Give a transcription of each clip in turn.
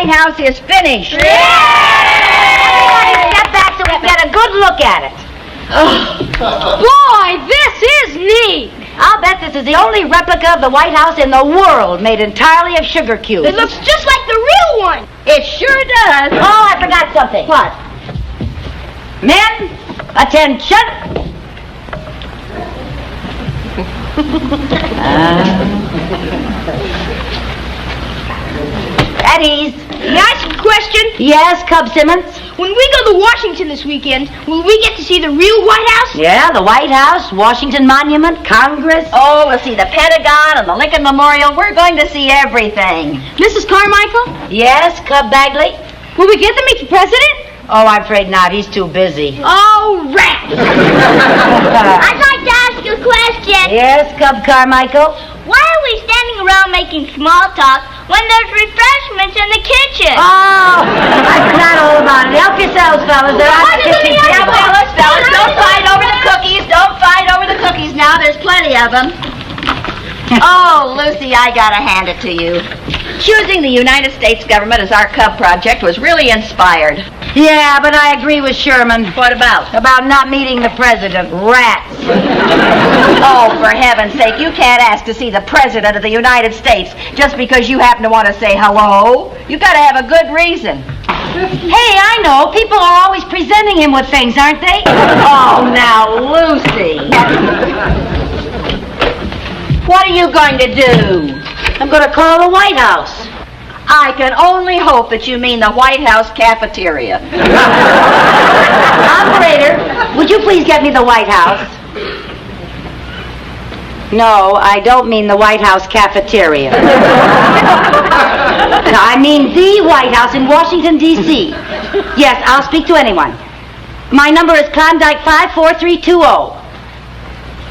White House is finished. Everybody step back so we can get a good look at it. Boy, this is neat. I'll bet this is the only replica of the White House in the world made entirely of sugar cubes. It looks just like the real one. It sure does. Oh, I forgot something. What? Men, attention. At ease. May I ask a question? Yes, Cub Simmons? When we go to Washington this weekend, will we get to see the real White House? Yeah, the White House, Washington Monument, Congress. Oh, we'll see the Pentagon and the Lincoln Memorial. We're going to see everything. Mrs. Carmichael? Yes, Cub Bagley? Will we get to meet the president? Oh, I'm afraid not. He's too busy. Oh, rats! I'd like to ask you a question. Yes, Cub Carmichael? Why are we standing around making small talk when there's refreshments in the kitchen? Oh, I forgot all about it. Help yourselves, fellas. They're out of the kitchen. Now, fellas, don't fight over the cookies. Don't fight over the cookies now. There's plenty of them. Oh, Lucy, I gotta hand it to you. Choosing the United States government as our Cub project was really inspired. Yeah, but I agree with Sherman. What about? About not meeting the president. Rats. Oh, for heaven's sake, you can't ask to see the President of the United States just because you happen to want to say hello. You've got to have a good reason. Hey, I know. People are always presenting him with things, aren't they? Oh, now, Lucy. What are you going to do? I'm going to call the White House. I can only hope that you mean the White House cafeteria. Operator, would you please get me the White House? No, I don't mean the White House cafeteria. No, I mean the White House in Washington, D.C. Yes, I'll speak to anyone. My number is Klondike 54320.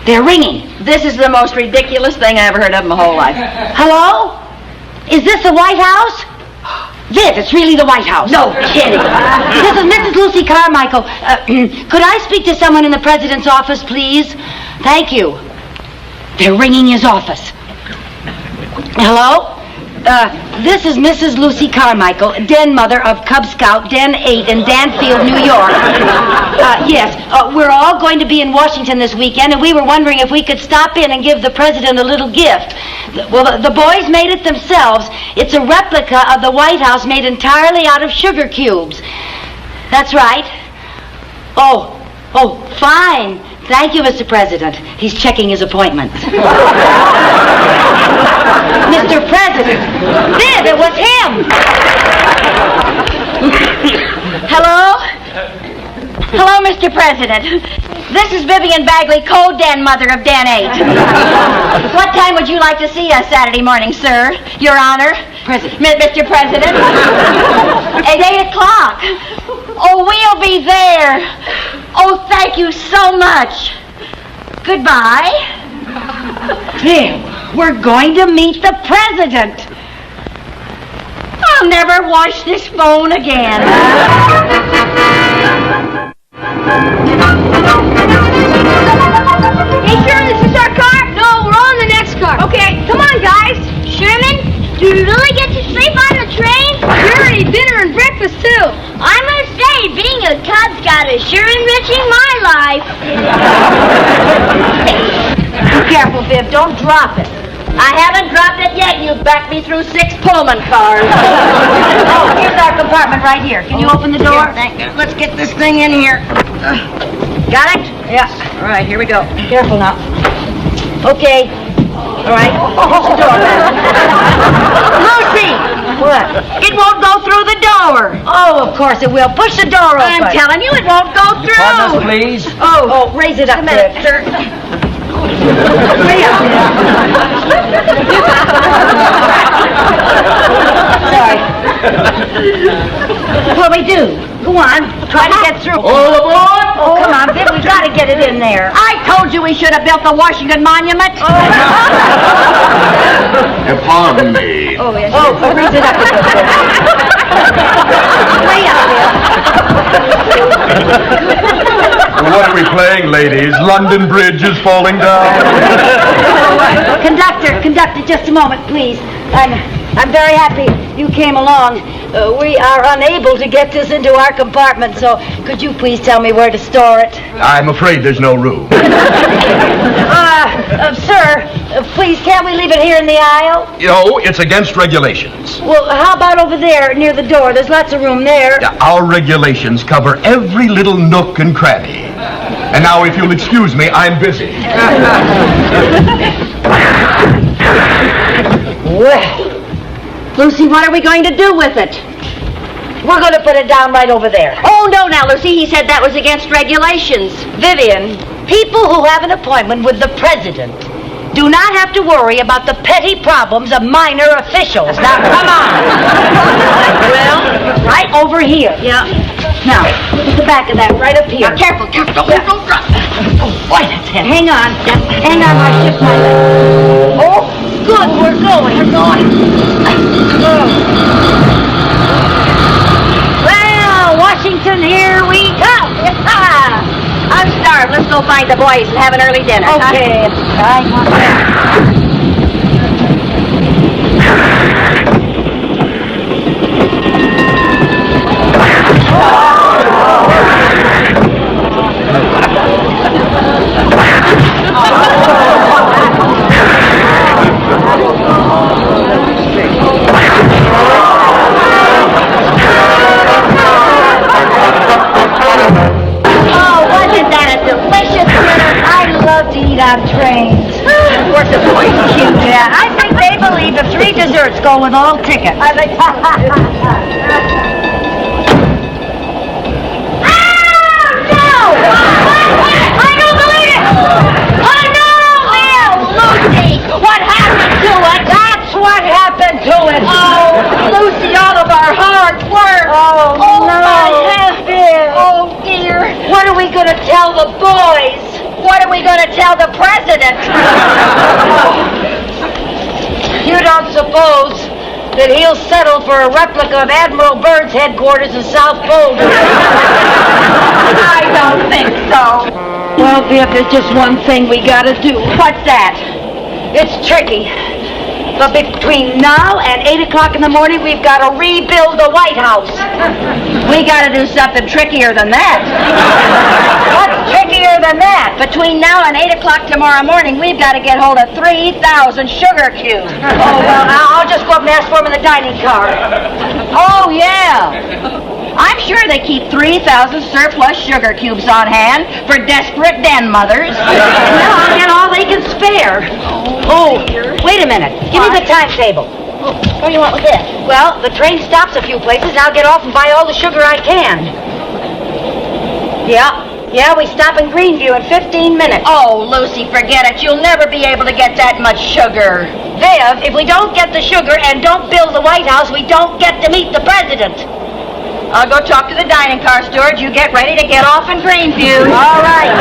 They're ringing. This is the most ridiculous thing I ever heard of in my whole life. Hello? Is this the White House? Viv, it's really the White House. No kidding. This is Mrs. Lucy Carmichael. Could I speak to someone in the president's office, please? Thank you. They're ringing his office. Hello? This is Mrs. Lucy Carmichael, den mother of Cub Scout Den 8 in Danfield, New York. Yes, we're all going to be in Washington this weekend, and we were wondering if we could stop in and give the president a little gift. Well, the boys made it themselves. It's a replica of the White House made entirely out of sugar cubes. That's right. Oh, fine. Thank you, Mr. President. He's checking his appointments. Mr. President. Viv, it was him. Hello? Hello, Mr. President. This is Vivian Bagley, co-den mother of Den 8. What time would you like to see us Saturday morning, sir? Your Honor? President. Mr. President? At 8 o'clock. Oh, we'll be there. Oh, thank you so much. Goodbye. Viv, we're going to meet the president. I'll never wash this phone again. Hey, Sherman, is this our car? No, we're on the next car. Okay, come on, guys. Sherman, do you really get to sleep on the train? Sure, and eat dinner and breakfast, too. I must say, being a Cub Scout is sure enriching my life. Be careful, Viv. Don't drop it. I haven't dropped it yet. You backed me through 6 Pullman cars. Oh, here's our compartment right here. Can you open the door? Let's get this thing in here. Got it? Yeah. All right, here we go. Careful now. Okay. All right. Close the door back. Lucy! What? It won't go through the door. Oh, of course it will. Push the door open. I'm telling you, it won't go through. Pardon us, please. Oh, raise it up, A minute, Viv. sir. Way up, Sorry. What do we do? Go on. Try to get through. All aboard! Oh, come on, Viv. We've got to get it in there. I told you we should have built the Washington Monument. Pardon me. Oh, yes. Oh, raise it up. Way up, What are we playing, ladies? London Bridge is falling down. Conductor, just a moment, please. I'm very happy you came along. We are unable to get this into our compartment, so could you please tell me where to store it? I'm afraid there's no room. Sir, please, can't we leave it here in the aisle? It's against regulations. Well, how about over there near the door? There's lots of room there. Our regulations cover every little nook and cranny. And now, if you'll excuse me, I'm busy. Well, Lucy, what are we going to do with it? We're going to put it down right over there. Oh, no, now, Lucy, he said that was against regulations. Vivian, people who have an appointment with the president do not have to worry about the petty problems of minor officials. Now, come on. Well, right over here. Yeah. Now, put the back of that right up here. Now, careful. Don't drop. Oh, boy, that's heavy. Hang on. Hang on, I shift my leg. Oh, good, we're going. Well, Washington, here we come. I'm starved. Let's go find the boys and have an early dinner. Okay. On trains. Of course, the boys are cute. Yeah, I think they believe if 3 desserts go with all tickets. I think. Oh, no! I don't believe it! Oh, no! Well, Lucy, what happened to it? That's what happened to it. Oh, Lucy, all of our hard work. Oh, no. my head. Dear. Oh, dear. What are we going to tell the boys? What are we going to tell the president? You don't suppose that he'll settle for a replica of Admiral Byrd's headquarters in South Pole? I don't think so. Well, Viv, there's just one thing we gotta do. What's that? It's tricky. But between now and 8 o'clock in the morning, we've got to rebuild the White House. We got to do something trickier than that. What's trickier than that? Between now and 8 o'clock tomorrow morning, we've got to get hold of 3,000 sugar cubes. Oh, well, I'll just go up and ask for them in the dining car. Oh, yeah. I'm sure they keep 3,000 surplus sugar cubes on hand for desperate den mothers. No, I'll get all they can spare. Oh, wait a minute. Give me the timetable. What do you want with this? Well, the train stops a few places, and I'll get off and buy all the sugar I can. Yeah, we stop in Greenview in 15 minutes. Oh, Lucy, forget it. You'll never be able to get that much sugar. Viv, if we don't get the sugar and don't build the White House, we don't get to meet the president. I'll go talk to the dining car steward. You get ready to get off in Greenview. All right.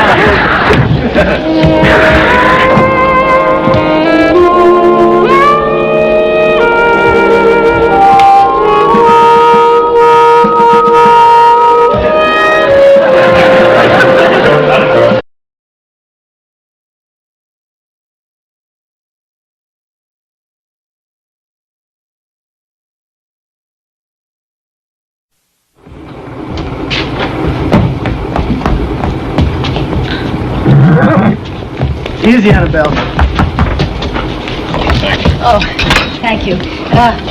Easy, Annabelle. Oh, thank you.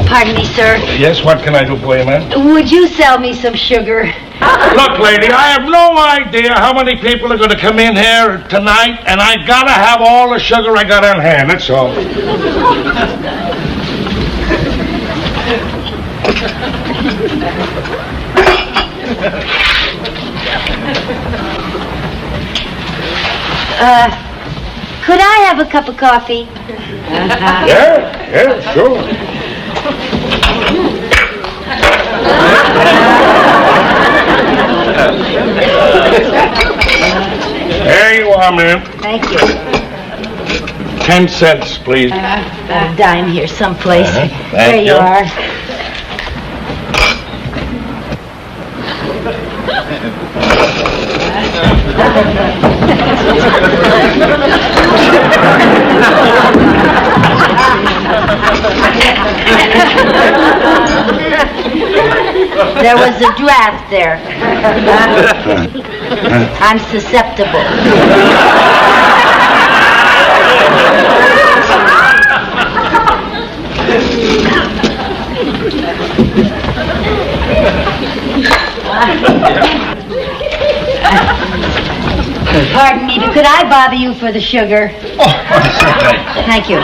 Pardon me, sir. Yes, what can I do for you, ma'am? Would you sell me some sugar? Look, lady, I have no idea how many people are going to come in here tonight, and I gotta have all the sugar I got on hand, that's all. Could I have a cup of coffee? Yeah, sure. There you are, ma'am. Thank you. 10 cents, please. A dime here someplace. Thank There you you. are. There was a draft there. I'm susceptible. Pardon me, but could I bother you for the sugar? Oh, certainly. Thank you.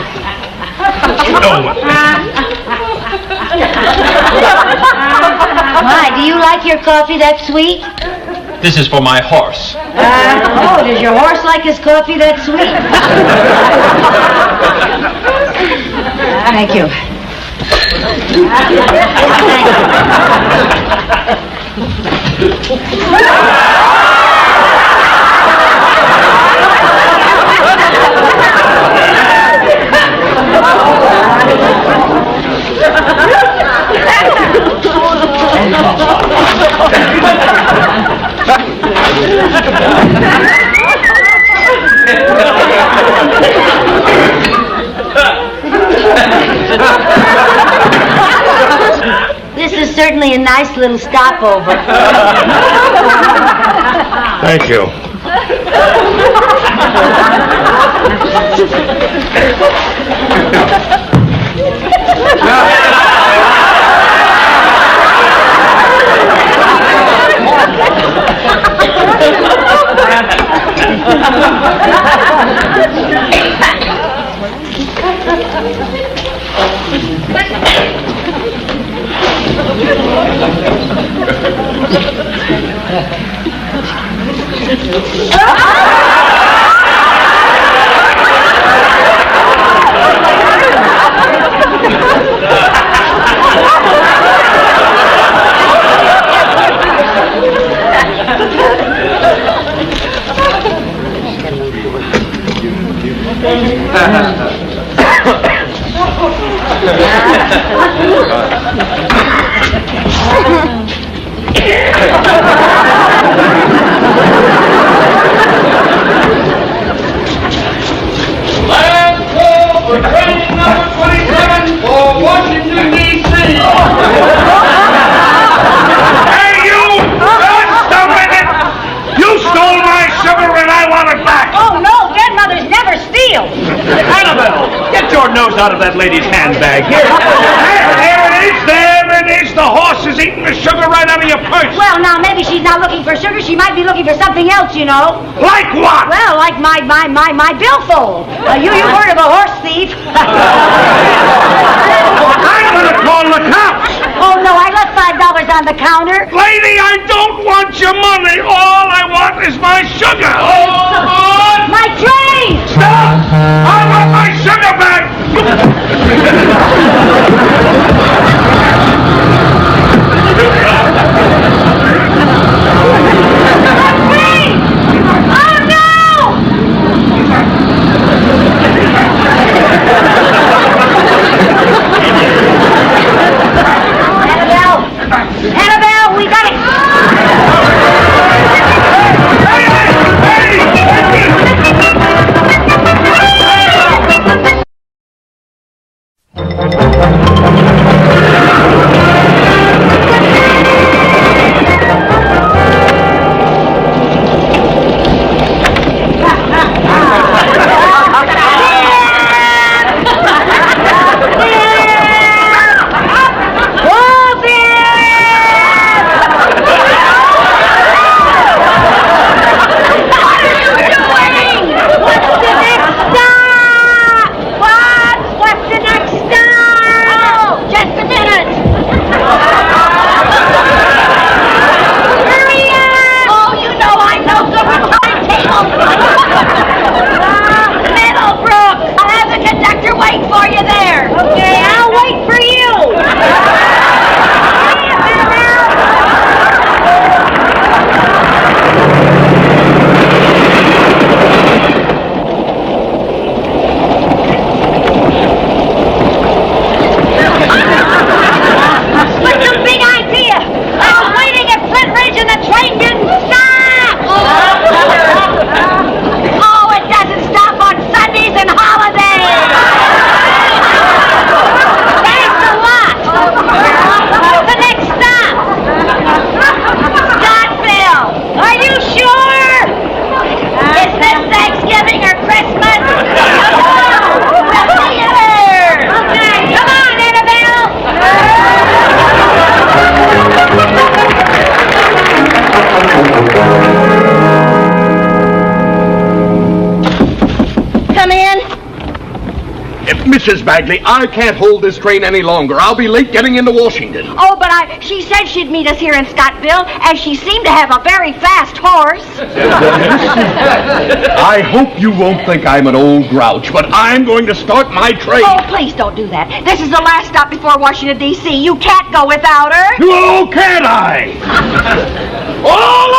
Why, do you like your coffee that sweet? This is for my horse. Does your horse like his coffee that sweet? Thank you. This is certainly a nice little stopover. Thank you. Nose out of that lady's handbag. Here. There it is. The horse is eating the sugar right out of your purse. Well, now, maybe she's not looking for sugar. She might be looking for something else, you know. Like what? Well, like my billfold. You heard of a horse thief. I'm gonna call the cops. Oh, no, I left $5 on the counter. Lady, I don't want your money. All I want is my sugar. My train! Stop! I want my sugar back! Annabelle, we got it! Hey! Mrs. Bagley, I can't hold this train any longer. I'll be late getting into Washington. Oh, but she said she'd meet us here in Scottville, and she seemed to have a very fast horse. I hope you won't think I'm an old grouch, but I'm going to start my train. Oh, please don't do that. This is the last stop before Washington, D.C. You can't go without her. Oh, can't I? All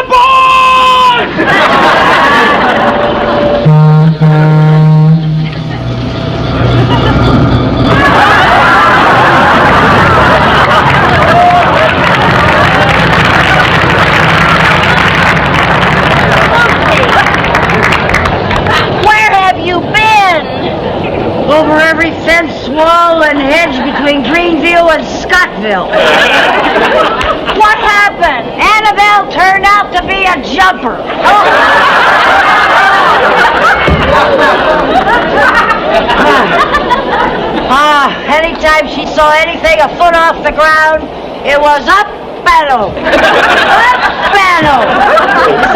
Over every fence, wall, and hedge between Greenville and Scottville. What happened? Annabelle turned out to be a jumper. Anytime she saw anything a foot off the ground, it was up and over. Up and over.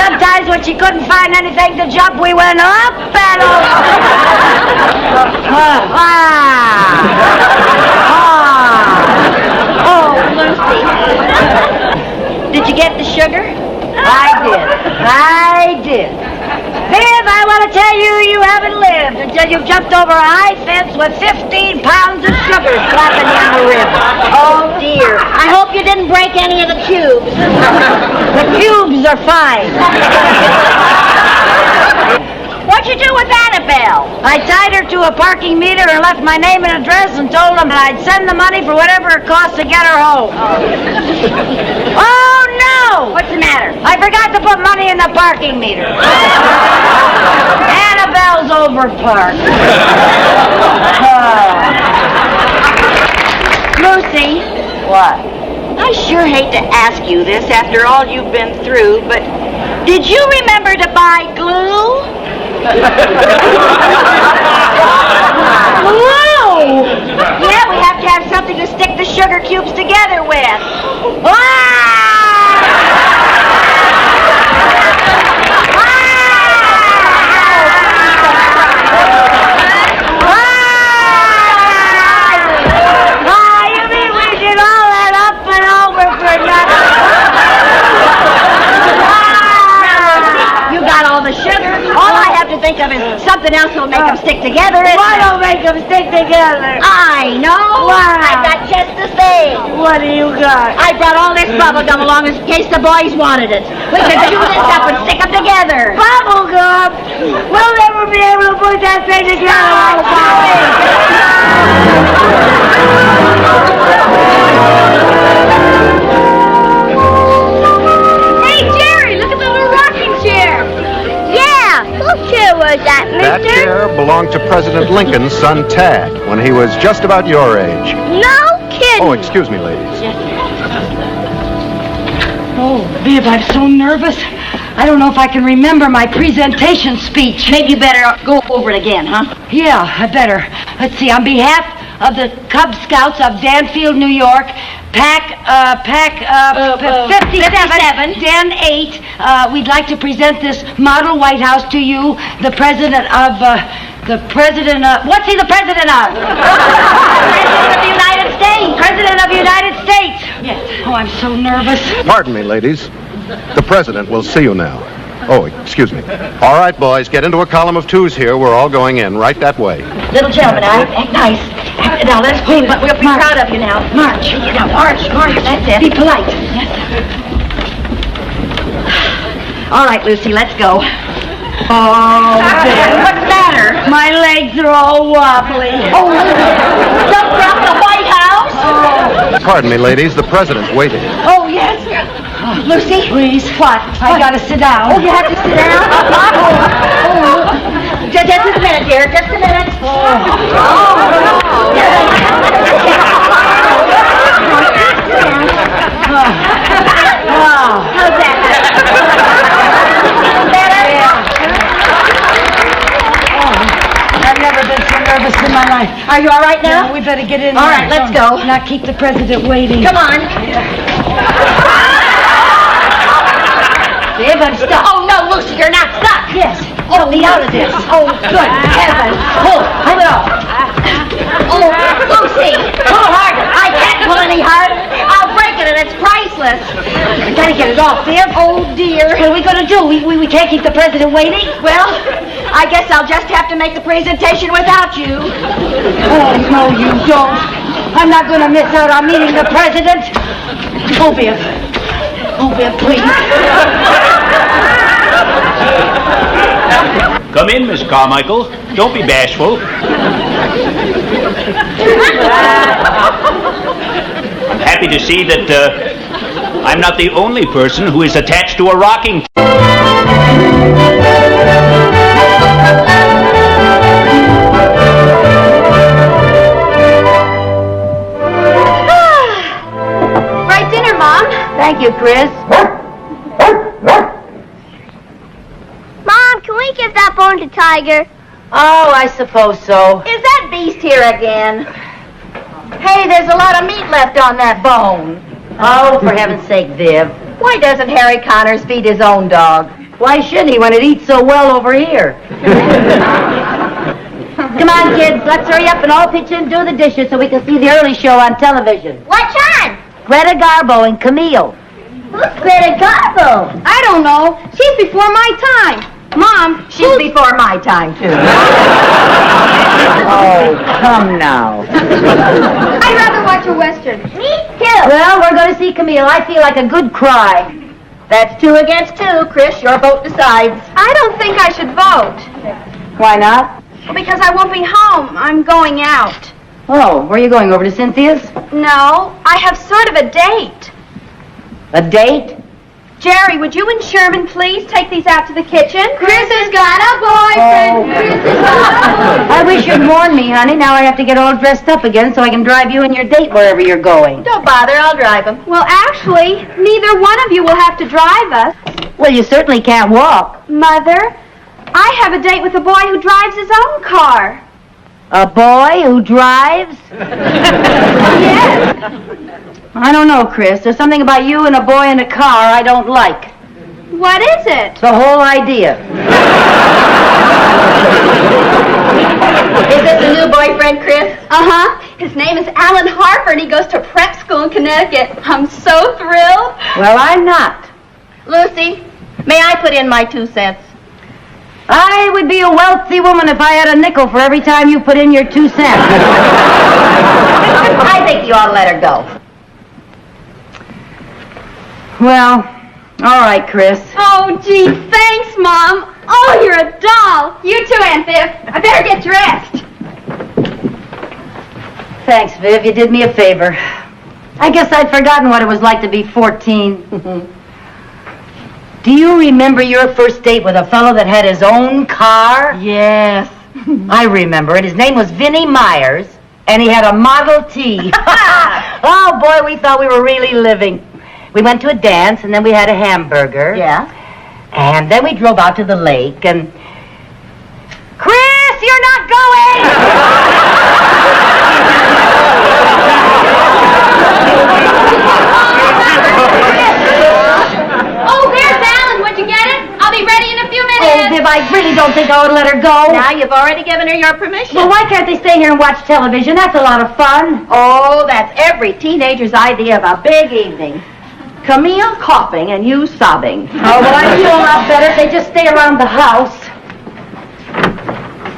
Sometimes when she couldn't find anything to jump, we went up and over. Oh, Lucy. Did you get the sugar? I did. Viv, I want to tell you, you haven't lived until you've jumped over a high fence with 15 pounds of sugar slapping you in the ribs. Oh, dear. I hope you didn't break any of the cubes. The cubes are fine. What'd you do with Annabelle? I tied her to a parking meter and left my name and address and told them that I'd send the money for whatever it cost to get her home. Oh, no! What's the matter? I forgot to put money in the parking meter. Annabelle's overparked. Lucy. What? I sure hate to ask you this after all you've been through, but did you remember to buy glue? Glue? Yeah, we have to have something to stick the sugar cubes together with. You mean we did all that up and over for nothing? You got all the sugar. All I have to think of is something else that'll make them stick together. Why don't make them stick together? I know. Wow. I got just the thing. What do you got? I brought all this bubble gum along in case the boys wanted it. We could chew this up and stick them together. Bubble gum? We'll never be able to put that thing together, Hey, Jerry, look at the little rocking chair. Yeah, whose chair was that, That mister? chair belonged to President Lincoln's son Tad when he was just about your age. No kidding. Oh, excuse me, ladies. Oh, Viv, I'm so nervous. I don't know if I can remember my presentation speech. Maybe you better go over it again, huh? Yeah, I better. Let's see. On behalf of the Cub Scouts of Danfield, New York, Pack 57, Den 8, we'd like to present this model White House to you, the president of, what's he the president of? President of the United States. President of the United States. Yes. Oh, I'm so nervous. Pardon me, ladies. The president will see you now. Oh, excuse me. All right, boys, get into a column of twos here. We're all going in. Right that way. Little gentleman, act nice. Now, let's play, but we'll be proud of you now. March. Now, march. That's it. Be polite. Yes. All right, Lucy, let's go. Oh, What's the matter? my legs are all wobbly. Oh, don't drop the White House. Pardon me, ladies. The president's waiting. Oh, yes. Lucy? Please, what? I gotta sit down. Oh, you have to sit down? Just a minute, dear. Just a minute. How's that? Better? I've never been so nervous in my life. Are you all right now? We better get in All there. right, let's go. Not keep the president waiting. Come on. Viv, I'm stuck. Oh, no, Lucy, you're not stuck. Yes. Help me out of this. Oh, good heavens. Pull it off. any harder. I'll break it and it's priceless. I gotta get it off, Viv. Oh, dear. What are we gonna do? We can't keep the president waiting? Well, I guess I'll just have to make the presentation without you. Oh, no, you don't. I'm not gonna miss out on meeting the president. Oh, Viv. Oh, Viv, please. Come in, Miss Carmichael. Don't be bashful. I'm happy to see that I'm not the only person who is attached to a rocking Right dinner, Mom. Thank you, Chris. Mom, can we give that bone to Tiger? Oh, I suppose so. Is that beast here again? Hey, there's a lot of meat left on that bone. Oh, for heaven's sake, Viv. Why doesn't Harry Connors feed his own dog? Why shouldn't he when it eats so well over here? Come on, kids. Let's hurry up and all pitch in and do the dishes so we can see the early show on television. What's on? Greta Garbo and Camille. Who's Greta Garbo? I don't know. She's before my time. Mom, She's before my time, too. Oh, come now. I'd rather watch a Western. Me too. Well, we're going to see Camille. I feel like a good cry. That's 2 against 2, Chris. Your vote decides. I don't think I should vote. Why not? Because I won't be home. I'm going out. Oh, where are you going? Over to Cynthia's? No, I have sort of a date. A date? Jerry, would you and Sherman please take these out to the kitchen? Chris has got a boyfriend. Chris has got a boyfriend. I wish you'd warned me, honey. Now I have to get all dressed up again so I can drive you and your date wherever you're going. Don't bother. I'll drive him. Well, actually, neither one of you will have to drive us. Well, you certainly can't walk. Mother, I have a date with a boy who drives his own car. A boy who drives? Yes. I don't know, Chris. There's something about you and a boy in a car I don't like. What is it? The whole idea. Is this a new boyfriend, Chris? Uh-huh. His name is Alan Harper, and he goes to prep school in Connecticut. I'm so thrilled. Well, I'm not. Lucy, may I put in my 2 cents? I would be a wealthy woman if I had a nickel for every time you put in your 2 cents. I think you ought to let her go. Well, all right, Chris. Oh, gee, thanks, Mom. Oh, you're a doll. You too, Aunt Viv. I better get dressed. Thanks, Viv. You did me a favor. I guess I'd forgotten what it was like to be 14. Do you remember your first date with a fellow that had his own car? Yes. I remember it. His name was Vinnie Myers, and he had a Model T. Oh, boy, we thought we were really living. We went to a dance, and then we had a hamburger. Yeah? And then we drove out to the lake, and... Chris, you're not going! Oh, there's Alan. Would you get it? I'll be ready in a few Oh, minutes. Viv, I really don't think I would let her go. Now you've already given her your permission. Well, why can't they stay here and watch television? That's a lot of fun. Oh, that's every teenager's idea of a big evening. Camille coughing and you sobbing. Oh, well, I'd feel a lot better if they just stay around the house.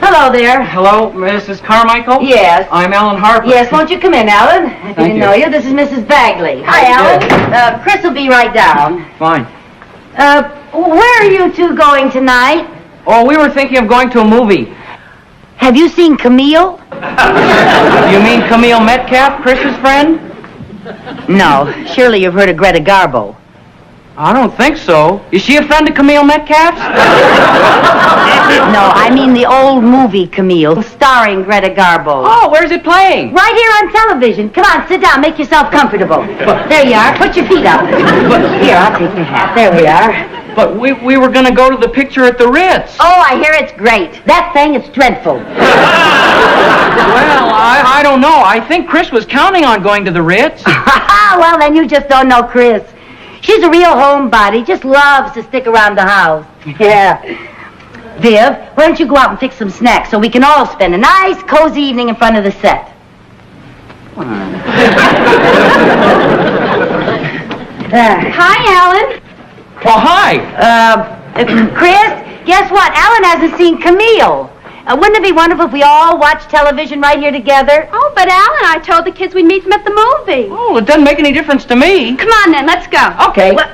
Hello there. Hello, Mrs. Carmichael? Yes. I'm Alan Harper. Yes, won't you come in, Alan? I didn't know you. This is Mrs. Bagley. Hi, Alan. Chris will be right down. Fine. Where are you two going tonight? Oh, we were thinking of going to a movie. Have you seen Camille? You mean Camille Metcalf, Chris's friend? No. Surely you've heard of Greta Garbo. I don't think so. Is she a friend of Camille Metcalf's? No, I mean the old movie Camille, starring Greta Garbo. Oh, where's it playing? Right here on television. Come on, sit down. Make yourself comfortable. There you are. Put your feet up. Here, I'll take your hat. There we are. But we were going to go to the picture at the Ritz. Oh, I hear it's great. That thing, it's dreadful. Well, I don't know. I think Chris was counting on going to the Ritz. Well, then you just don't know Chris. She's a real homebody. Just loves to stick around the house. Yeah. Viv, why don't you go out and fix some snacks so we can all spend a nice, cozy evening in front of the set? Hi, Alan. Oh, hi. Chris, guess what? Alan hasn't seen Camille. Wouldn't it be wonderful if we all watched television right here together? Oh, but Alan, I told the kids we'd meet them at the movie. Oh, it doesn't make any difference to me. Come on, then, let's go. Okay. Well,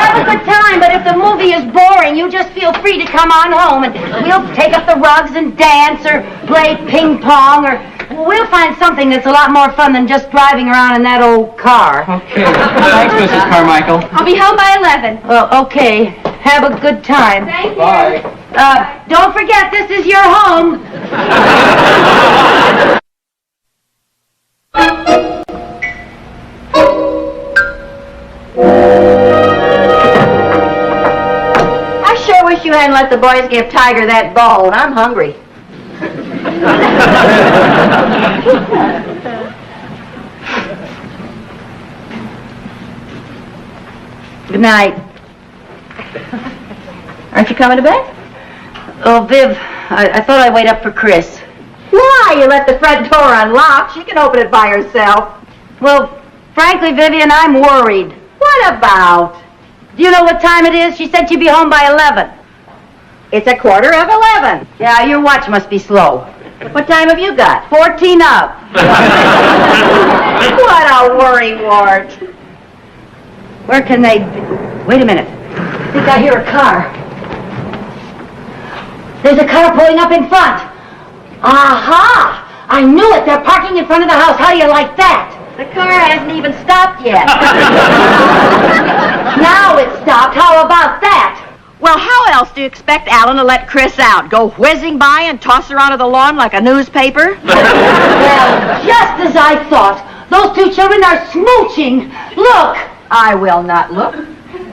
have a good time, but if the movie is boring, you just feel free to come on home and we'll take up the rugs and dance or play ping pong or we'll find something that's a lot more fun than just driving around in that old car. Okay. Thanks, Mrs. Carmichael. I'll be home by 11. Well, okay. Have a good time. Thank you. Bye. Don't forget, this is your home. I sure wish you hadn't let the boys give Tiger that bone. I'm hungry. Good night. Aren't you coming to bed? Oh, Viv, I thought I'd wait up for Chris. Why? You let the front door unlocked. She can open it by herself. Well, frankly, Vivian, I'm worried. What about? Do you know what time it is? She said she'd be home by 11. It's 11:15. Yeah, your watch must be slow. What time have you got? 14 up. What a worrywart. Where can they be? Wait a minute. I think I hear a car. There's a car pulling up in front. Aha! I knew it. They're parking in front of the house. How do you like that? The car hasn't even stopped yet. Now it's stopped. How about that? Well, how else do you expect Alan to let Chris out? Go whizzing by and toss her onto the lawn like a newspaper? Well, just as I thought. Those two children are smooching. Look. I will not look.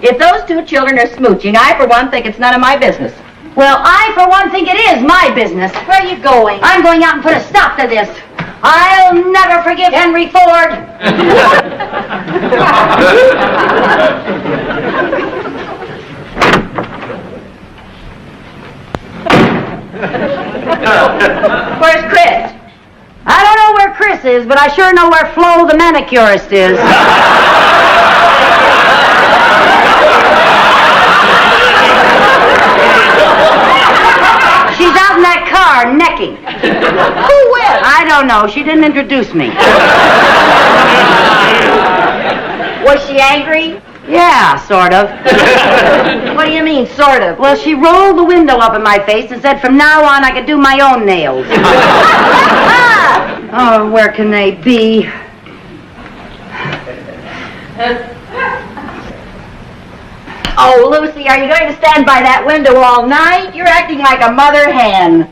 If those two children are smooching, I, for one, think it's none of my business. Well, I, for one, think it is my business. Where are you going? I'm going out and put a stop to this. I'll never forgive Henry Ford. Where's Chris? I don't know where Chris is, but I sure know where Flo the manicurist is. She's out in that car, necking. Who with? I don't know. She didn't introduce me. Was she angry? Yeah, sort of. What do you mean, sort of? Well, she rolled the window up in my face and said from now on I could do my own nails. Oh, where can they be? Oh, Lucy, are you going to stand by that window all night? You're acting like a mother hen.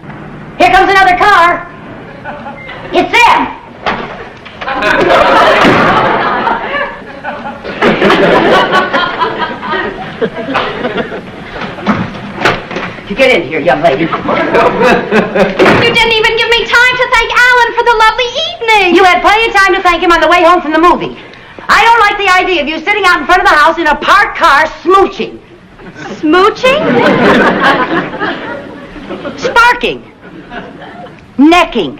Here comes another car. It's them. You get in here, young lady. You didn't even give me time to thank Alan for the lovely evening. You had plenty of time to thank him on the way home from the movie. I don't like the idea of you sitting out in front of the house in a parked car smooching. Smooching? Sparking. Necking.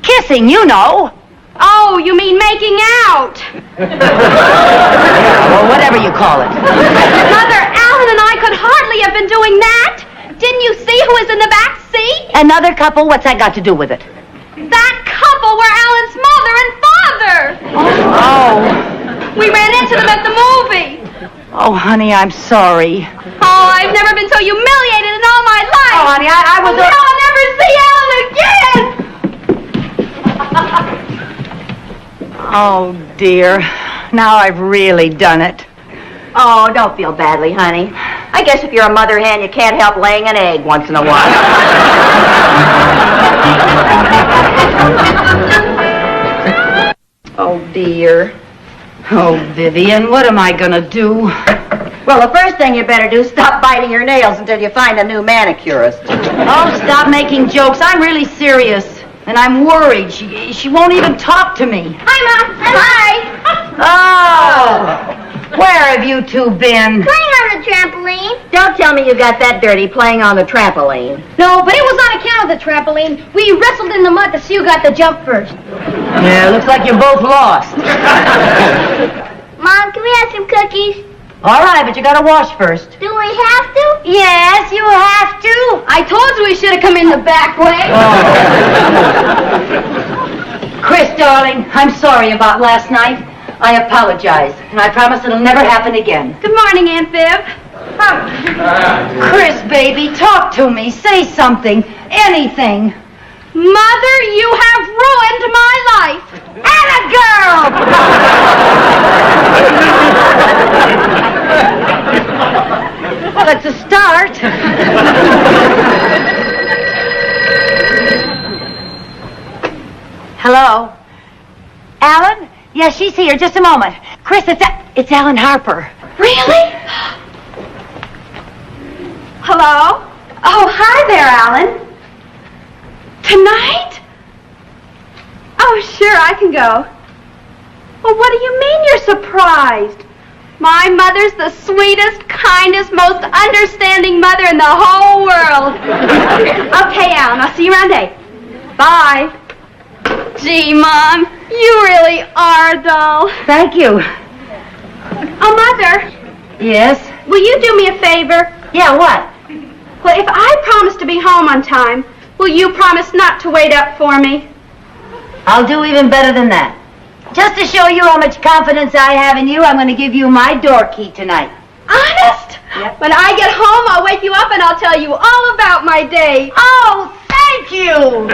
Kissing, you know. Oh, you mean making out. Well, whatever you call it. Mother, Alan and I could hardly have been doing that. Didn't you see who was in the back seat? Another couple, what's that got to do with it? That couple were Alan's mother and father. Oh. We ran into them at the movie. Oh, honey, I'm sorry. Oh, I've never been so humiliated in all my life. Oh, honey, I was... I'll never see Alan again. Oh, dear. Now I've really done it. Oh, don't feel badly, honey. I guess if you're a mother hen, you can't help laying an egg once in a while. Oh, dear. Oh, Vivian, what am I gonna do? Well, the first thing you better do is stop biting your nails until you find a new manicurist. Oh, stop making jokes. I'm really serious. And I'm worried. She won't even talk to me. Hi, Mom. Hi. Oh. Where have you two been? Playing on the trampoline. Don't tell me you got that dirty playing on the trampoline. No, but it was on account of the trampoline. We wrestled in the mud to see who got the jump first. Yeah, looks like you're both lost. Mom, can we have some cookies? All right, but you gotta wash first. Do we have to? Yes, you have to. I told you we should have come in the back way. Chris, darling, I'm sorry about last night. I apologize, and I promise it'll never happen again. Good morning, Aunt Viv. Chris, baby, talk to me. Say something. Anything. Mother, you have ruined my life. Atta girl! Well, it's a start. Hello? Alan? Yeah, she's here. Just a moment. Chris, it's Alan Harper. Really? Hello? Oh, hi there, Alan. Tonight? Oh, sure, I can go. Well, what do you mean you're surprised? My mother's the sweetest, kindest, most understanding mother in the whole world. Okay, Alan, I'll see you around 8. Bye. Gee, Mom, you really are a doll. Thank you. Oh, Mother, Yes? will you do me a favor? Yeah, what? Well, if I promise to be home on time, will you promise not to wait up for me? I'll do even better than that. Just to show you how much confidence I have in you, I'm going to give you my door key tonight. Honest? Yep. When I get home, I'll wake you up and I'll tell you all about my day. Oh, thank you!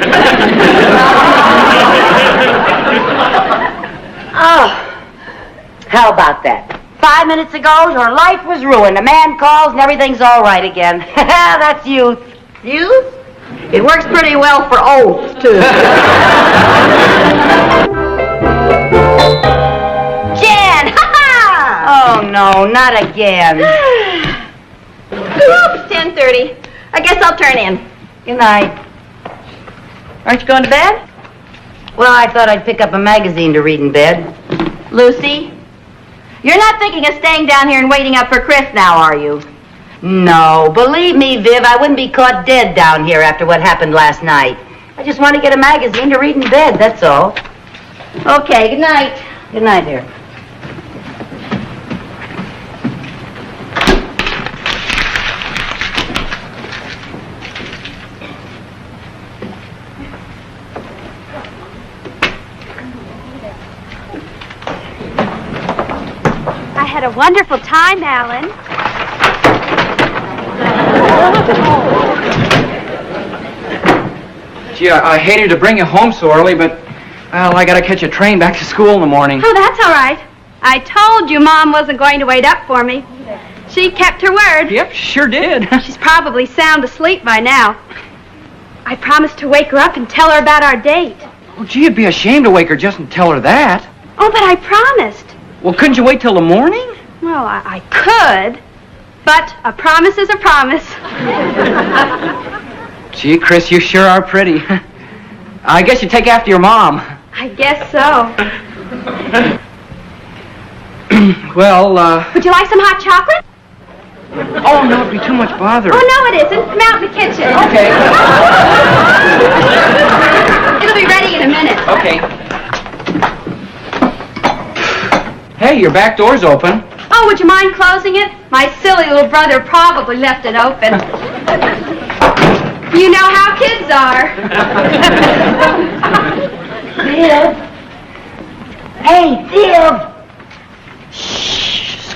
Oh, how about that? 5 minutes ago, her life was ruined. A man calls and everything's all right again. That's youth. Youth? It works pretty well for oaths, too. Jen! Ha-ha! Oh, no, not again. Oops, 10:30. I guess I'll turn in. Good night. Aren't you going to bed? Well, I thought I'd pick up a magazine to read in bed. Lucy, you're not thinking of staying down here and waiting up for Chris now, are you? No, believe me, Viv, I wouldn't be caught dead down here after what happened last night. I just want to get a magazine to read in bed, that's all. Okay, good night. Good night, dear. I had a wonderful time, Alan. Gee, I hated to bring you home so early, but, well, I gotta catch a train back to school in the morning. Oh, that's all right. I told you Mom wasn't going to wait up for me. She kept her word. Yep, sure did. She's probably sound asleep by now. I promised to wake her up and tell her about our date. Oh, gee, it'd be a shame to wake her just and tell her that. Oh, but I promised. Well, couldn't you wait till the morning? Well, I could, but a promise is a promise. Gee, Chris, you sure are pretty. I guess you take after your mom. I guess so. Well, Would you like some hot chocolate? oh, no, it'd be too much bother. Oh, no, it isn't. Come out in the kitchen. Okay. It'll be ready in a minute. Okay. Hey, your back door's open. Oh, would you mind closing it? My silly little brother probably left it open. You know how kids are. Viv! Hey, Viv! Shh!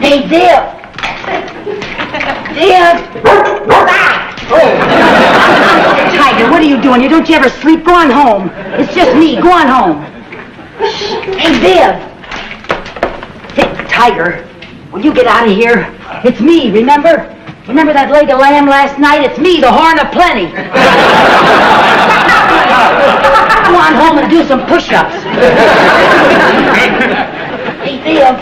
Hey, Viv! Viv! Tiger, what are you doing? Don't you ever sleep? Go on home. It's just me. Go on home. Hey, Viv! Hey, Tiger, will you get out of here? It's me, remember? Remember that leg of lamb last night? It's me, the horn of plenty. Go on home and do some push-ups. Hey, Viv.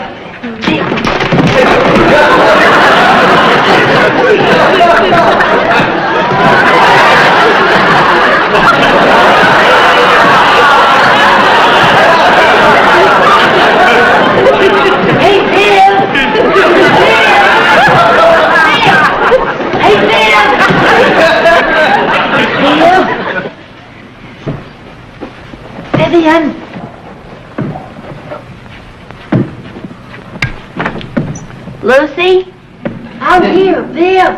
Lucy? Out here, Viv.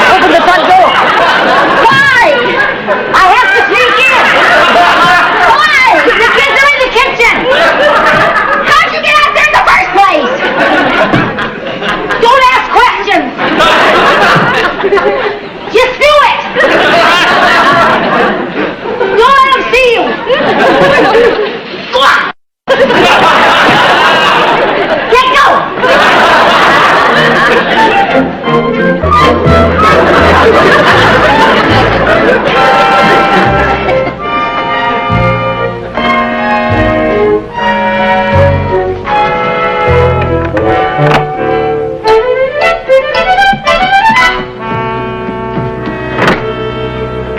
Open the front door. Why? I have to sneak in. Why? The kids are in the kitchen. How'd you get out there in the first place? Don't ask questions. Just do it. Don't let them see you. Go on. Get go.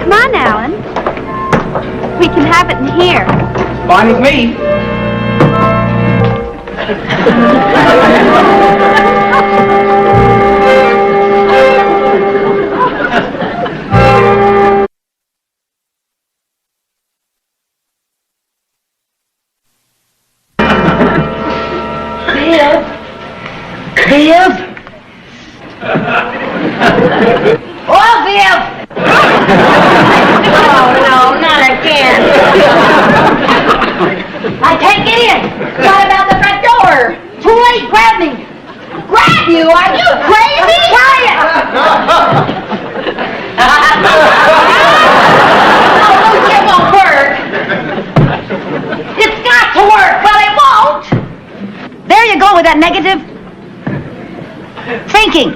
Come on, Alan. We can have it in here. Fine with me. Viv? Oh, Viv! Oh, no, not again. I can't get in. What about the front door? Too late, grab me. Grab you? Are you crazy? Try it. Oh, Lucy, it won't work. It's got to work. Well, it won't. There you go with that negative thinking.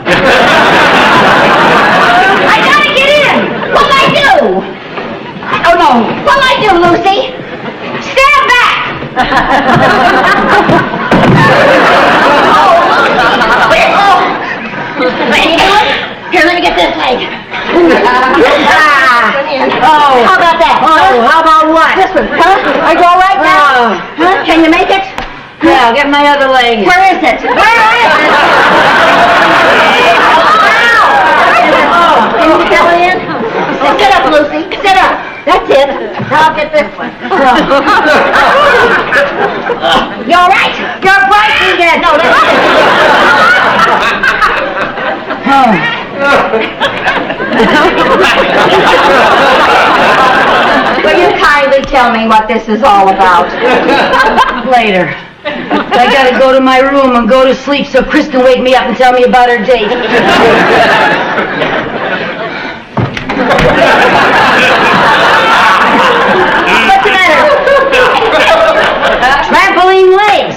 I gotta get in. What'll I do? I don't know. What'll I do, Lucy? Stand back. Ready to do it? Here, let me get this leg. Oh. How about that? Oh, how about what? This one, huh? Are you all right now? Huh? Can you make it? Yeah, get my other leg. Where is it? Where is it? Can you fill it in? Sit up, Lucy. Sit up. That's it. Now I'll get this one. You all right? You're breaking it. No, that's Will you kindly tell me what this is all about? Later. I gotta go to my room and go to sleep so Chris can wake me up and tell me about her date. What's the matter? Trampoline legs.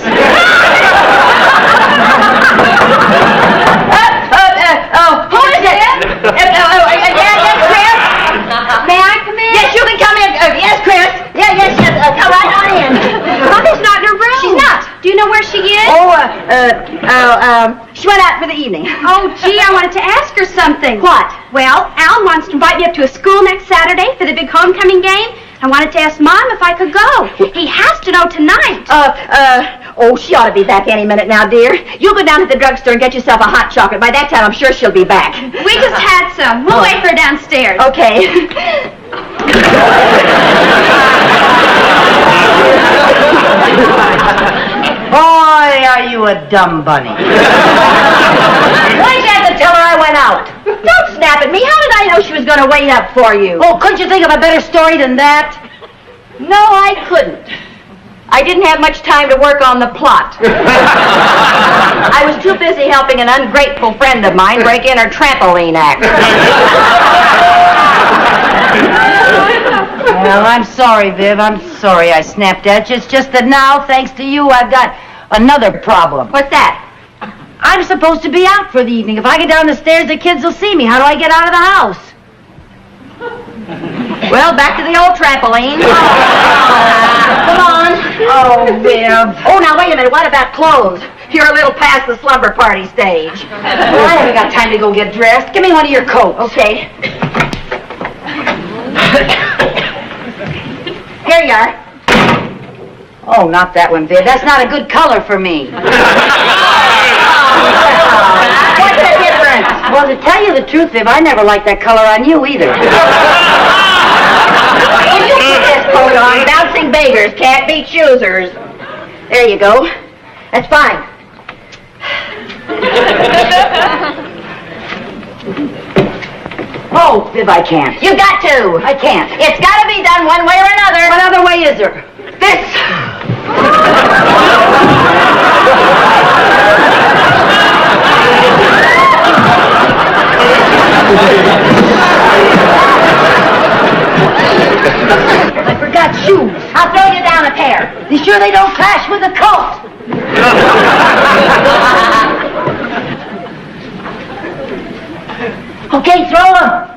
Who is it? Yes, Chris? May I come in? Yes, you can come in. Yes, Chris. Yes, come right on in. Mother's not in her room. She's not. Do you know where she is? She went out for the evening. Oh, gee, I wanted to ask her something. What? Well, Al wants to invite me up to a school next Saturday for the big homecoming game. I wanted to ask Mom if I could go. He has to know tonight. She ought to be back any minute now, dear. You go down to the drugstore and get yourself a hot chocolate. By that time, I'm sure she'll be back. We just had some. We'll wait for her downstairs. Okay. Boy, are you a dumb bunny. Why'd you have to tell her I went out? Don't snap at me. How did I know she was going to wait up for you? Oh, couldn't you think of a better story than that? No, I couldn't. I didn't have much time to work on the plot. I was too busy helping an ungrateful friend of mine break in her trampoline act. Well, I'm sorry, Viv. I'm sorry I snapped at you. It's just that now, thanks to you, I've got another problem. What's that? I'm supposed to be out for the evening. If I get down the stairs, the kids will see me. How do I get out of the house? Well, back to the old trampoline. Come on. Oh, Viv. Oh, now wait a minute. What about clothes? You're a little past the slumber party stage. Well, I haven't got time to go get dressed. Give me one of your coats. Okay. Here you are. Oh, not that one, Viv. That's not a good color for me. What's the difference? Well, to tell you the truth, Viv, I never liked that color on you either. Well, you put this coat on. Bouncing beggars can't beat choosers. There you go. That's fine. Oh, Viv, I can't. You got to. I can't. It's got to be done one way or another. What other way is there? This. I forgot shoes. I'll throw you down a pair. You sure they don't clash with the coat? Okay, throw them.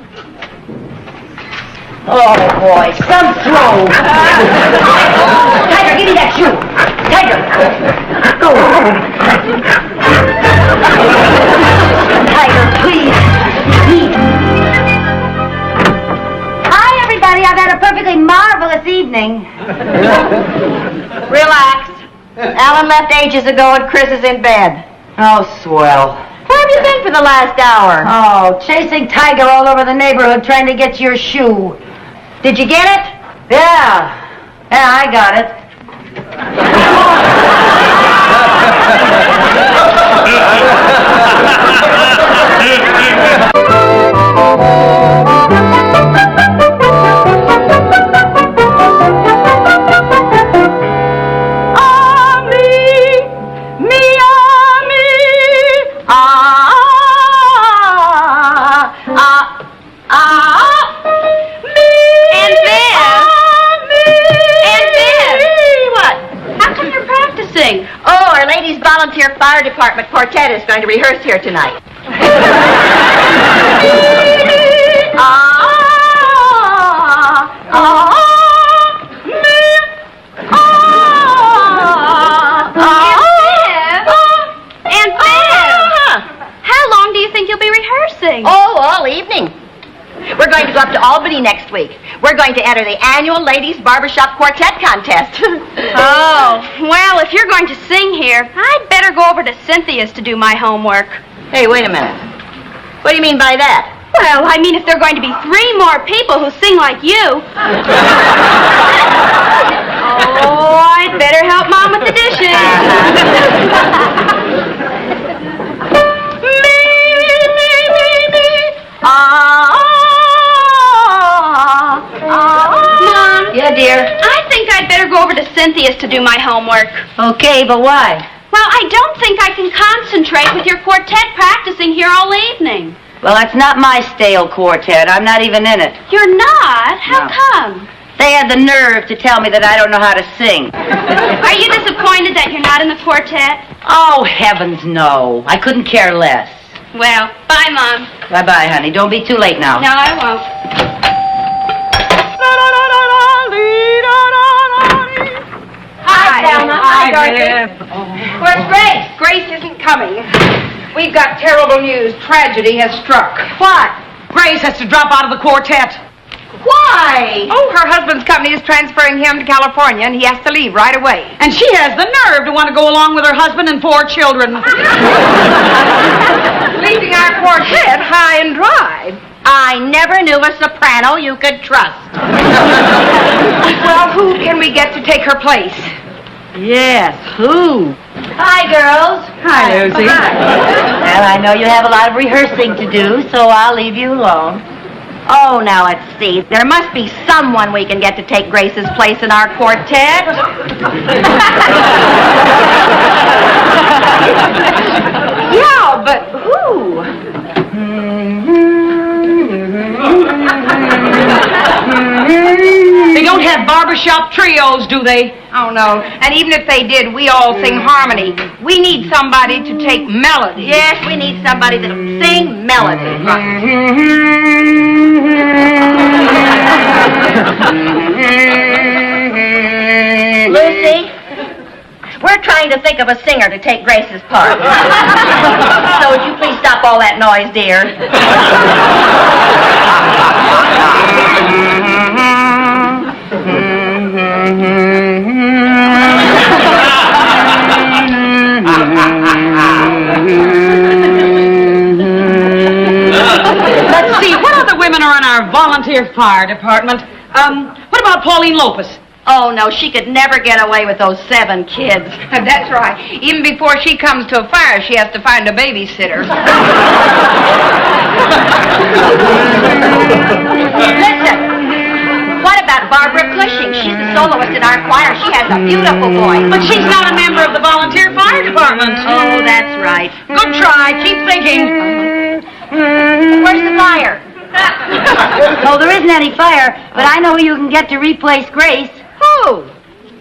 Oh, boy, some throw. Tiger, give me that shoe. Tiger. Go. Tiger, please. Hi, everybody. I've had a perfectly marvelous evening. Relax. Alan left ages ago and Chris is in bed. Oh, swell. Where have you been for the last hour? Oh, chasing Tiger all over the neighborhood trying to get your shoe. Did you get it? Yeah. Yeah, I got it. Oh, our Ladies Volunteer Fire Department Quartet is going to rehearse here tonight. Aunt Viv! How long do you think you'll be rehearsing? Oh, all evening. We're going to go up to Albany next week. We're going to enter the annual Ladies Barbershop Quartet Contest. Oh, well, if you're going to sing here, I'd better go over to Cynthia's to do my homework. Hey, wait a minute. What do you mean by that? Well, I mean, if there are going to be 3 more people who sing like you. Oh, I'd better help Mom with the dishes. Mom. Yeah, dear. I think I'd better go over to Cynthia's to do my homework. Okay, but why? Well, I don't think I can concentrate with your quartet practicing here all evening. Well, that's not my stale quartet. I'm not even in it. You're not? How No. come? They had the nerve to tell me that I don't know how to sing. Are you disappointed that you're not in the quartet? Oh, heavens, no. I couldn't care less. Well, bye, Mom. Bye-bye, honey. Don't be too late now. No, I won't. Hi, Thelma. Hi, Dorothy. Where's Grace? Grace isn't coming. We've got terrible news. Tragedy has struck. What? Grace has to drop out of the quartet. Why? Oh, her husband's company is transferring him to California, and he has to leave right away. And she has the nerve to want to go along with her husband and 4 children. Leaving our quartet high and dry. I never knew a soprano you could trust. Well, who can we get to take her place? Yes, who? Hi, girls. Hi, Lucy. Well, I know you have a lot of rehearsing to do, so I'll leave you alone. Oh, now let's see. There must be someone we can get to take Grace's place in our quartet. Yeah, but who? They don't have barbershop trios, do they? Oh, no. And even if they did, we all sing harmony. We need somebody to take melody. Yes, we need somebody that'll sing melody. Lucy, we're trying to think of a singer to take Grace's part. So would you please stop all that noise, dear? volunteer fire department. What about Pauline Lopez? Oh, no, she could never get away with those 7 kids. That's right. Even before she comes to a fire, she has to find a babysitter. Listen, what about Barbara Cushing? She's a soloist in our choir. She has a beautiful voice. But she's not a member of the volunteer fire department. Oh, that's right. Good try. Keep thinking. Where's the fire? Oh, there isn't any fire, but I know who you can get to replace Grace. Who?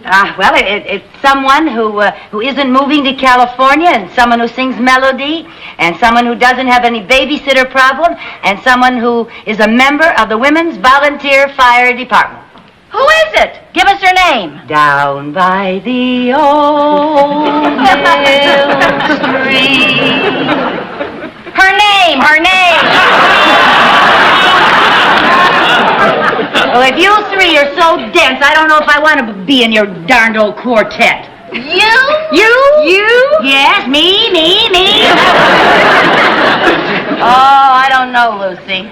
Well, it's someone who isn't moving to California, and someone who sings melody, and someone who doesn't have any babysitter problem, and someone who is a member of the Women's Volunteer Fire Department. Who is it? Give us her name. Down by the old mill stream. Her name, her name. Well, if you 3 are so dense, I don't know if I want to be in your darned old quartet. You? You? Yes, me. Oh, I don't know, Lucy.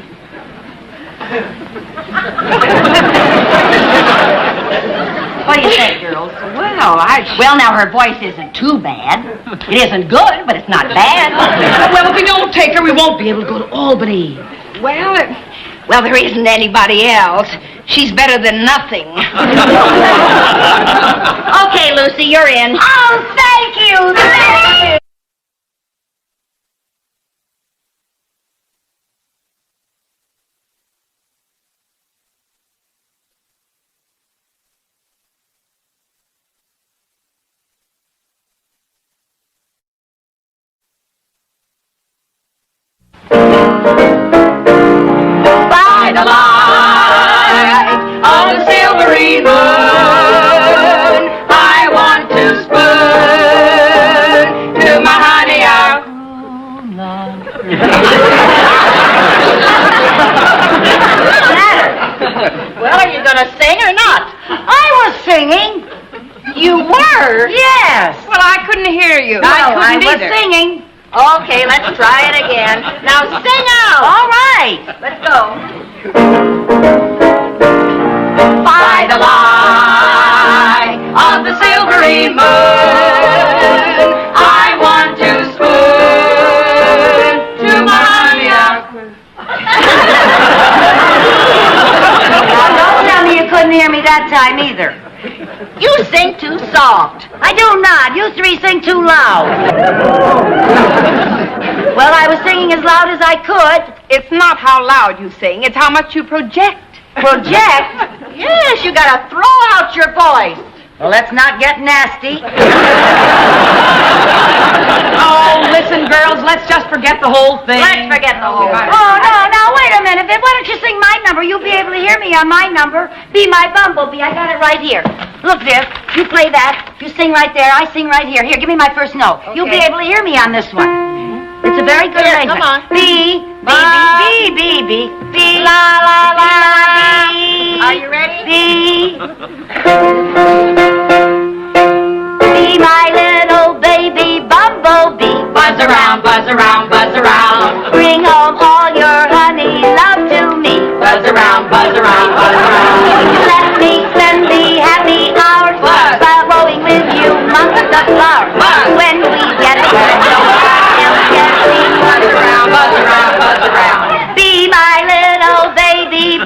What do you think, girls? Well, now, her voice isn't too bad. It isn't good, but it's not bad. Well, if we don't take her, we won't be able to go to Albany. Well, there isn't anybody else. She's better than nothing. Okay, Lucy, you're in. Oh, thank you. Thank you. By the light of the silvery moon, I want to spoon to my honey our Well, are you going to sing or not? I was singing. You were? Yes. Well, I couldn't hear you. No, I couldn't was either. singing. Okay, let's try it again. Now sing out. All right. Let's go. By the light of the silvery moon, I want to spoon to my honey our Now, don't tell me you couldn't hear me that time either. You sing too soft. I do not. You 3 sing too loud. Well, I was singing as loud as I could. It's not how loud you sing, it's how much you project. Project? Yes, you got to throw out your voice. Well, let's not get nasty. Oh, listen, girls, let's just forget the whole thing. Let's forget the whole thing. Oh, no, wait a minute. Why don't you sing my number? You'll be able to hear me on my number. Be my bumblebee. I got it right here. Look, Viv, you play that. You sing right there. I sing right here. Here, give me my first note. Okay. You'll be able to hear me on this one. It's a very good Here, arrangement. come on. B, B, B, B, B, B, B, La, la, la, B. Are you ready? B. Be my little baby bumblebee. Buzz around, buzz around, buzz around. Bring home all your honey love to me. Buzz around, buzz around, buzz around. Let me spend the happy hours Buzz. while growing with you amongst the flowers. Buzz. When we get there, Buzz around, buzz around, buzz around. be my little baby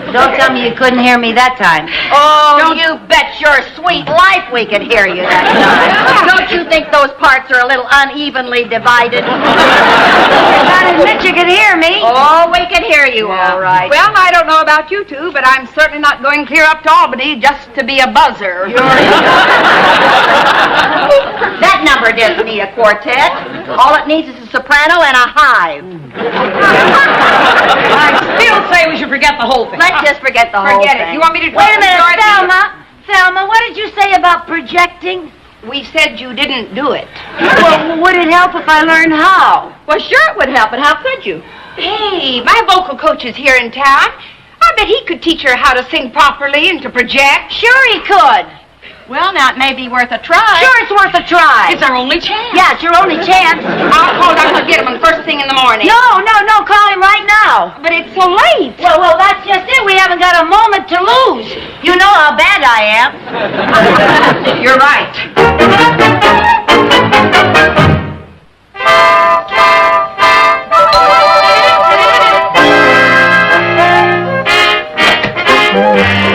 Don't tell me you couldn't hear me that time. Oh, you bet your sweet life we could hear you that time. Don't you think those parts are a little unevenly divided? You gotta admit you could hear me. Oh, we can hear you all right. Well, I don't know about you two, but I'm certainly not going clear up to Albany just to be a buzzer. That number doesn't need a quartet. All it needs is a soprano and a hive. I still say we should forget the whole thing. Let's just forget the whole Forget thing. it. You want me to Wait a minute, start Thelma. Thelma, what did you say about projecting? We said you didn't do it. Well, would it help if I learned how? Well, sure it would help, but how could you? Hey, my vocal coach is here in town. I bet he could teach her how to sing properly and to project. Sure he could. Well, now it may be worth a try. Sure, it's worth a try. It's our only chance. Yeah, it's your only chance. I'll call Dr. Gitterman first thing in the morning. No, call him right now. But it's so late. Well, that's just it. We haven't got a moment to lose. You know how bad I am. You're right.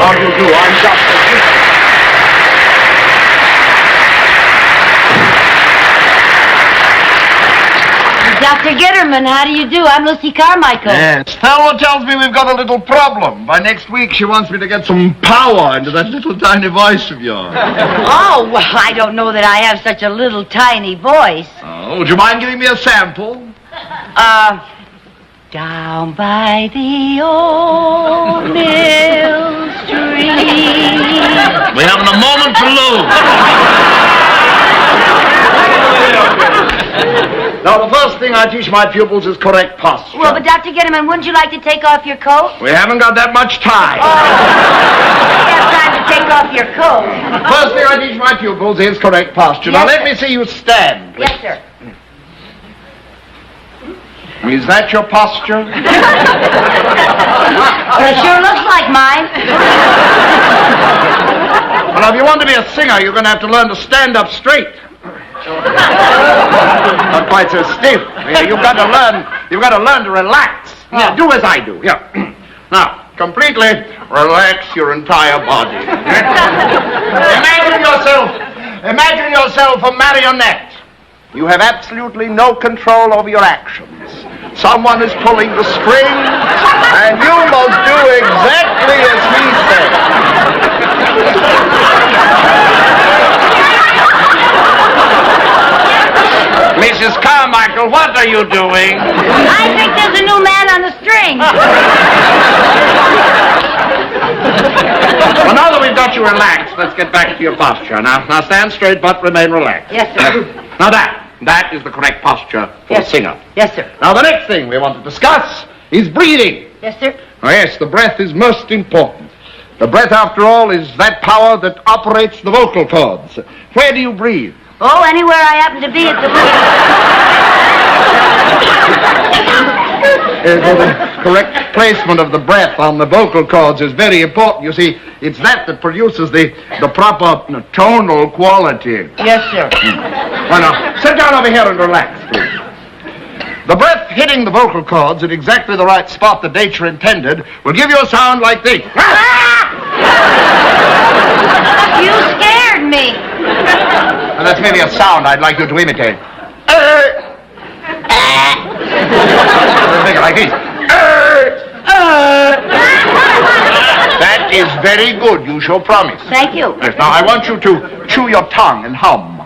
How do you do? I'm Dr. Dr. Gitterman, how do you do? I'm Lucy Carmichael. Yes. Thelma tells me we've got a little problem. By next week, she wants me to get some power into that little tiny voice of yours. Oh, well, I don't know that I have such a little tiny voice. Oh, would you mind giving me a sample? Down by the old mill stream. We haven't a moment to lose. Now, the first thing I teach my pupils is correct posture. Well, but Dr. Gitterman, wouldn't you like to take off your coat? We haven't got that much time. You have time to take off your coat. First thing I teach my pupils is correct posture. Now, Yes, let me see you stand. Yes, sir. Is that your posture? It sure looks like mine. Well, if you want to be a singer, you're going to have to learn to stand up straight. Not quite so stiff. You've got to learn to relax. Yeah, do as I do. Yeah. Now, completely relax your entire body. Imagine yourself a marionette. You have absolutely no control over your actions. Someone is pulling the string, and you must do exactly as he says. Mrs. Carmichael, what are you doing? I think there's a new man on the string. Well, now that we've got you relaxed, let's get back to your posture. Now stand straight, but remain relaxed. Yes, sir. Now that is the correct posture for a singer. Yes, sir. Now the next thing we want to discuss is breathing. Yes, sir. Oh, yes, the breath is most important. The breath, after all, is that power that operates the vocal cords. Where do you breathe? Oh, anywhere I happen to be at the The correct placement of the breath on the vocal cords is very important. You see, it's that produces the proper tonal quality. Yes, sir. Well, now, sit down over here and relax, please. The breath hitting the vocal cords at exactly the right spot that nature intended will give you a sound like this. You scared me. And that's maybe a sound I'd like you to imitate. Like this. That is very good. You shall promise. Thank you. Yes, now I want you to chew your tongue and hum.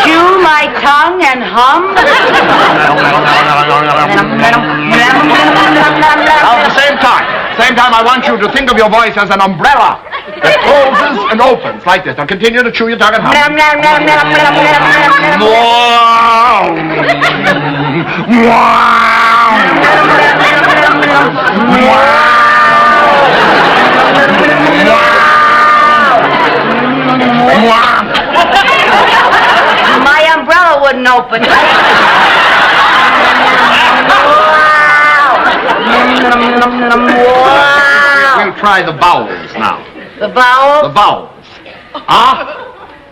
Chew my tongue and hum. Now at the same time, I want you to think of your voice as an umbrella that closes and opens like this. Now continue to chew your tongue and hum. My umbrella wouldn't open. We'll try the vowels now. The vowel? The vowels.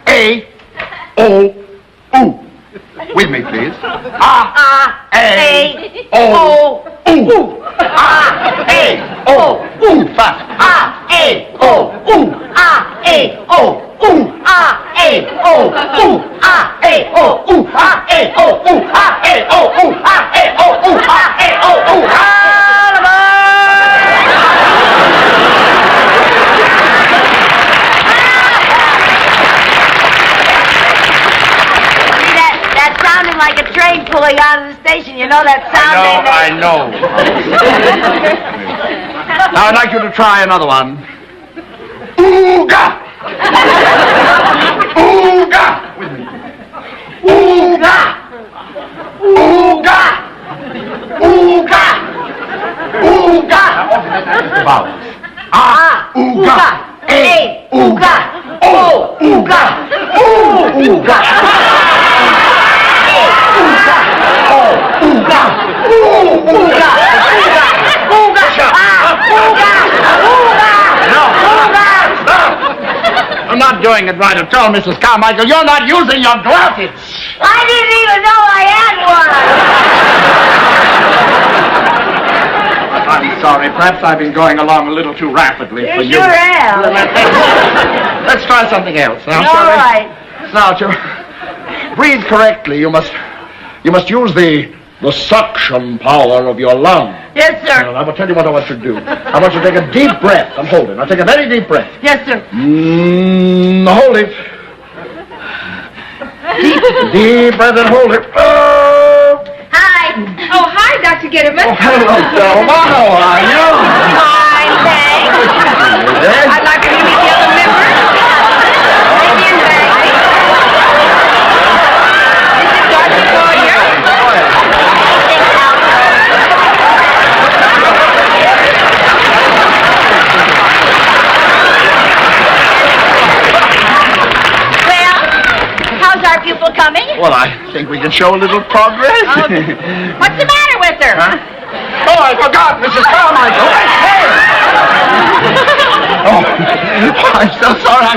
A, O, U. With me, please. A, O, U. A, O, U. Fast. A, O, U. A, O, U. A, O, U. A, O, U. A, O, U. A, O, U. A, O, U. A, O, U. Like a train pulling out of the station. You know that sound they make? I know. Now I'd like you to try another one. Ooga! Ooga! With me. Ooga! Ooga! Ooga! Ooga! Vowels. A, ooga, A, ooga, O, ooga, ooh, ooga. A, ooga, O, ooga, ooh, ooga, ooga, ooga, ooga, no, ooga. Stop! I'm not doing it right at all, Mrs. Carmichael. You're not using your glasses. I didn't even know I had one. I'm sorry. Perhaps I've been going along a little too rapidly for you. You sure have. Let's try something else now, All shall we? right. Now, to breathe correctly, you must use the suction power of your lungs. Yes, sir. Now, I will tell you what I want you to do. I want you to take a deep breath and hold it. Now, take a very deep breath. Yes, sir. Hold it. Deep breath and hold it. Hi. Oh, hi, Dr. Gitterman. Hello, Selma. How are you? Fine, thanks. I'd like to meet the other members. This is Dr. Sawyer. Well, how's our pupil coming? Well, I think we can show a little progress. What's the matter with her? Huh? Oh, I forgot, Mrs. Carmichael. Hey! Oh, I'm so sorry.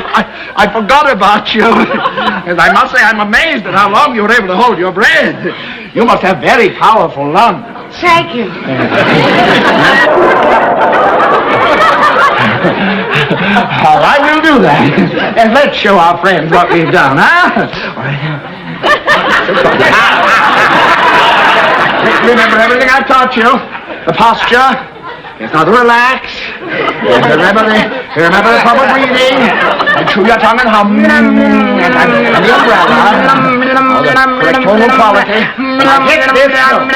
I forgot about you. And I must say, I'm amazed at how long you were able to hold your breath. You must have very powerful lungs. Thank you. All right, we'll do that. And let's show our friends what we've done, huh? Remember everything I taught you. The posture. It's not to relax. Remember the proper breathing. And chew your tongue and hum. And the umbrella. Oh, the correct tonal quality. Now hit this note.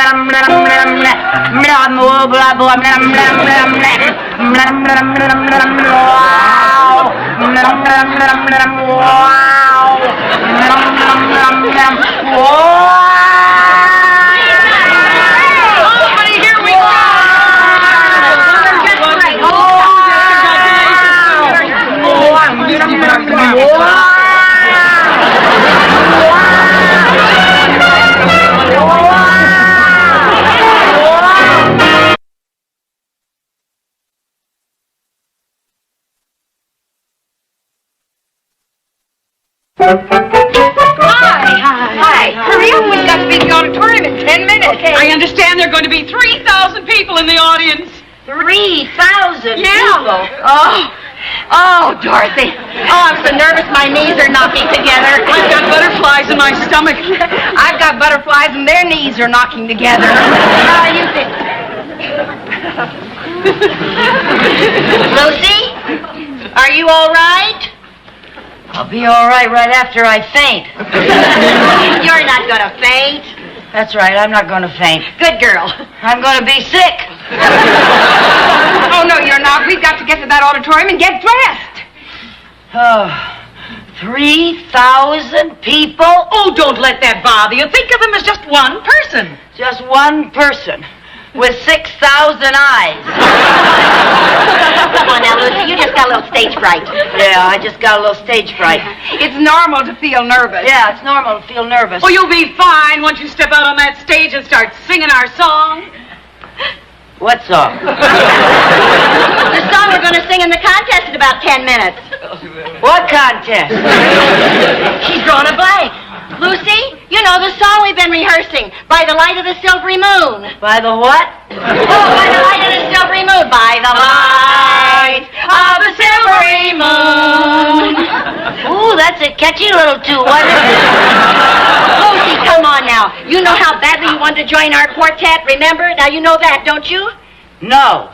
Hi. Hurry up, we've got to be in the auditorium in 10 minutes. Okay. I understand there are going to be 3,000 people in the audience. 3,000 Yeah. people. Oh, Dorothy. Oh, I'm so nervous my knees are knocking together. I've got butterflies in my stomach. I've got butterflies and their knees are knocking together. You think... Lucy? Are you all right? I'll be all right after I faint. You're not going to faint. That's right, I'm not going to faint. Good girl. I'm going to be sick. Oh, no, you're not. We've got to get to that auditorium and get dressed. Oh, 3,000 people? Oh, don't let that bother you. Think of them as just one person. Just one person with 6,000 eyes. Come on now, Lucy. You just got a little stage fright. Yeah, I just got a little stage fright. It's normal to feel nervous. Yeah, it's normal to feel nervous. Oh, you'll be fine once you step out on that stage and start singing our song. What song? The song we're going to sing in the contest in about 10 minutes. What contest? She's drawn a blank. Lucy, you know the song we've been rehearsing, By the Light of the Silvery Moon. By the what? Oh, by the light of the silvery moon. By the light of the silvery moon. Ooh, that's a catchy little tune, wasn't it? Lucy, come on now. You know how badly you wanted to join our quartet, remember? Now you know that, don't you? No.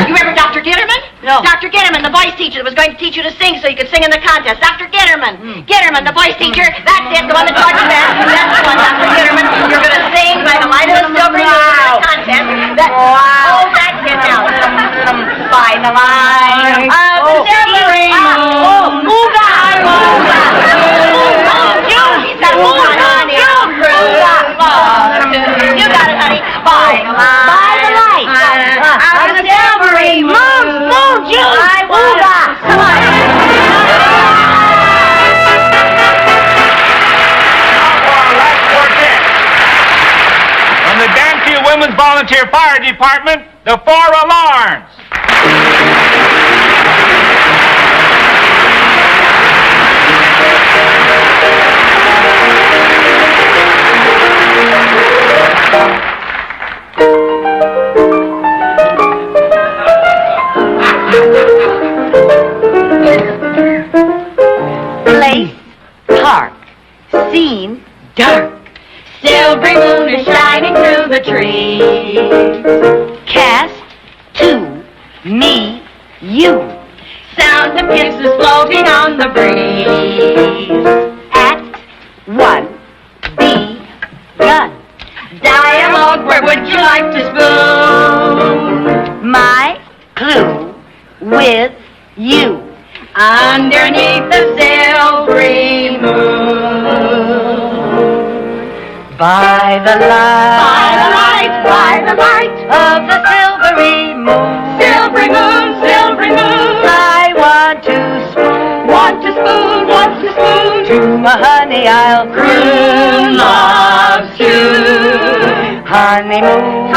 You remember Dr. Gitterman? No. Dr. Gitterman, the voice teacher that was going to teach you to sing so you could sing in the contest. Dr. Gitterman. Gitterman, the voice teacher. That's it, the one that taught you that. That's the one, Dr. Gitterman. You're going to sing By the Light of the Silvery Moon in the contest. Oh, that's it now. By the light of the silvery moon. Ooga, ooga. He's got a move on, honey. You got it, honey. By the light. Of the silvery moon, moon, juice. I want Come on. From the Danfield Women's Volunteer Fire Department, the 4 alarms. Place, park, scene, dark. Silvery moon is shining through the trees. Cast, to, me, you. Sound of kisses floating on the breeze. Act 1, begun. Dialogue, where would you like to spoon? My clue with you. Underneath the silvery moon. By the light of the silvery moon. Silvery moon, I want to spoon, to my honey I'll croon. Loves you. Honeymoon,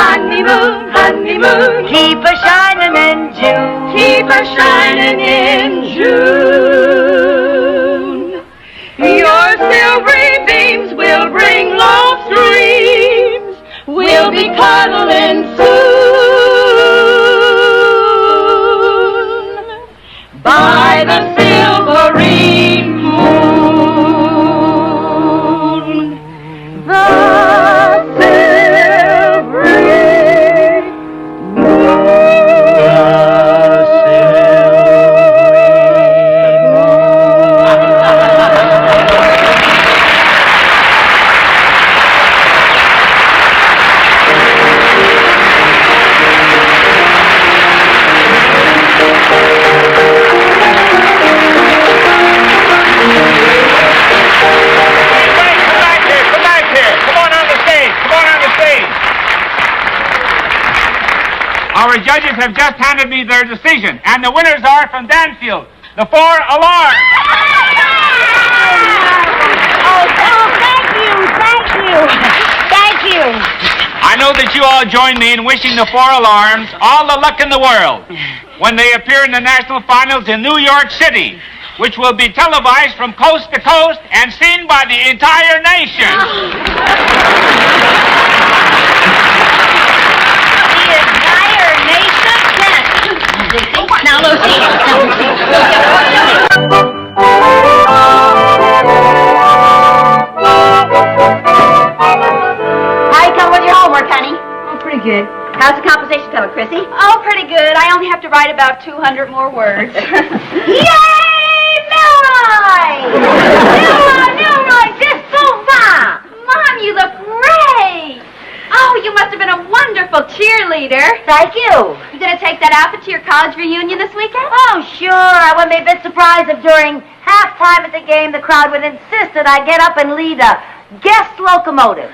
keep a shining in June. Your silvery beams will bring love's dreams. We'll be cuddling soon by the silvery moon. The silvery Our judges have just handed me their decision, and the winners are from Danfield, the 4 alarms. Oh, thank you. I know that you all join me in wishing the 4 alarms all the luck in the world when they appear in the national finals in New York City, which will be televised from coast to coast and seen by the entire nation. Now, Lucy. How you come with your homework, honey? Oh, pretty good. How's the composition coming, Chrissy? Oh, pretty good. I only have to write about 200 more words. Yay, Milroy! Milroy, just so far. Mom, you look great. Oh, you must have been a wonderful cheerleader. Thank you. You gonna take that outfit to your college reunion this weekend? Oh, sure. I wouldn't be a bit surprised if during halftime at the game the crowd would insist that I get up and lead a guest locomotive.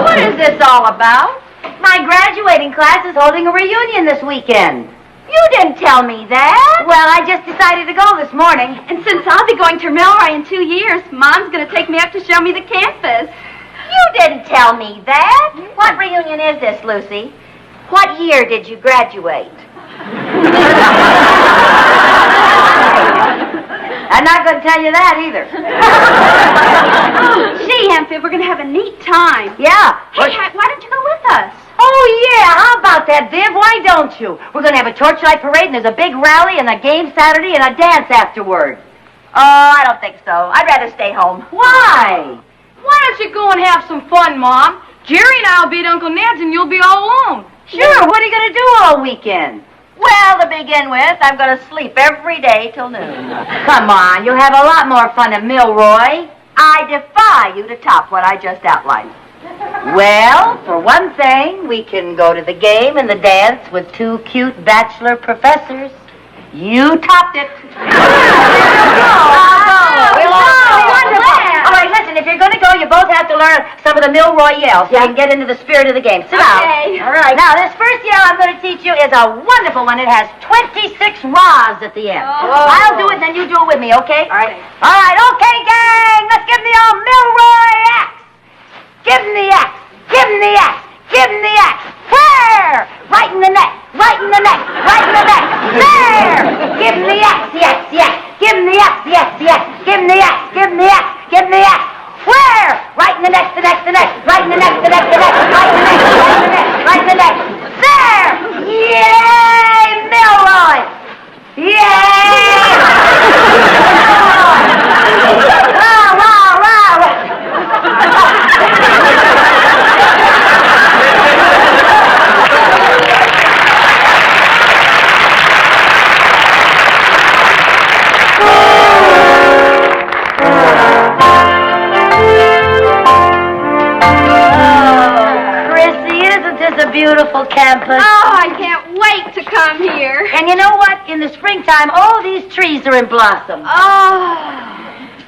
What is this all about? My graduating class is holding a reunion this weekend. You didn't tell me that. Well, I just decided to go this morning. And since I'll be going to Milroy in 2 years, Mom's gonna take me up to show me the campus. You didn't tell me that. What reunion is this, Lucy? What year did you graduate? I'm not going to tell you that either. Oh, gee, Aunt Viv, we're gonna have a neat time. Yeah. Hey, why don't you go with us? Oh, yeah, how about that, Viv? Why don't you? We're going to have a torchlight parade, and there's a big rally, and a game Saturday, and a dance afterward. Oh, I don't think so. I'd rather stay home. Why? Why don't you go and have some fun, Mom? Jerry and I'll be at Uncle Ned's, and you'll be all alone. Sure, what are you going to do all weekend? Well, to begin with, I'm going to sleep every day till noon. Come on, you'll have a lot more fun at Milroy. I defy you to top what I just outlined. Well, for one thing, we can go to the game and the dance with 2 cute bachelor professors. You topped it. Wonderful. All right, listen, if you're going to go, you both have to learn some of the Milroy yells so you can get into the spirit of the game. Sit down. Okay. All right. Now, this first yell I'm going to teach you is a wonderful one. It has 26 rahs at the end. Oh. I'll do it, then you do it with me, okay? All right. All right, okay, gang. Let's give them the old Milroy axe. Give them the axe. Give them the axe. Give them the axe. Where? Right in the neck. Right in the neck. Right in the neck. There. Give them the axe. Yes, yes. Give them the axe. Yes, yes. Give them the axe. Give them the axe. Give them the axe. Where? Right in the neck. The neck. The neck. Right in the neck. The neck. The neck. Right in the neck. Right in the neck. Right in the neck. There. Yay, Milroy. Yay. Wow, wow, wow. A beautiful campus. Oh, I can't wait to come here. And you know what? In the springtime, all these trees are in blossom. Oh.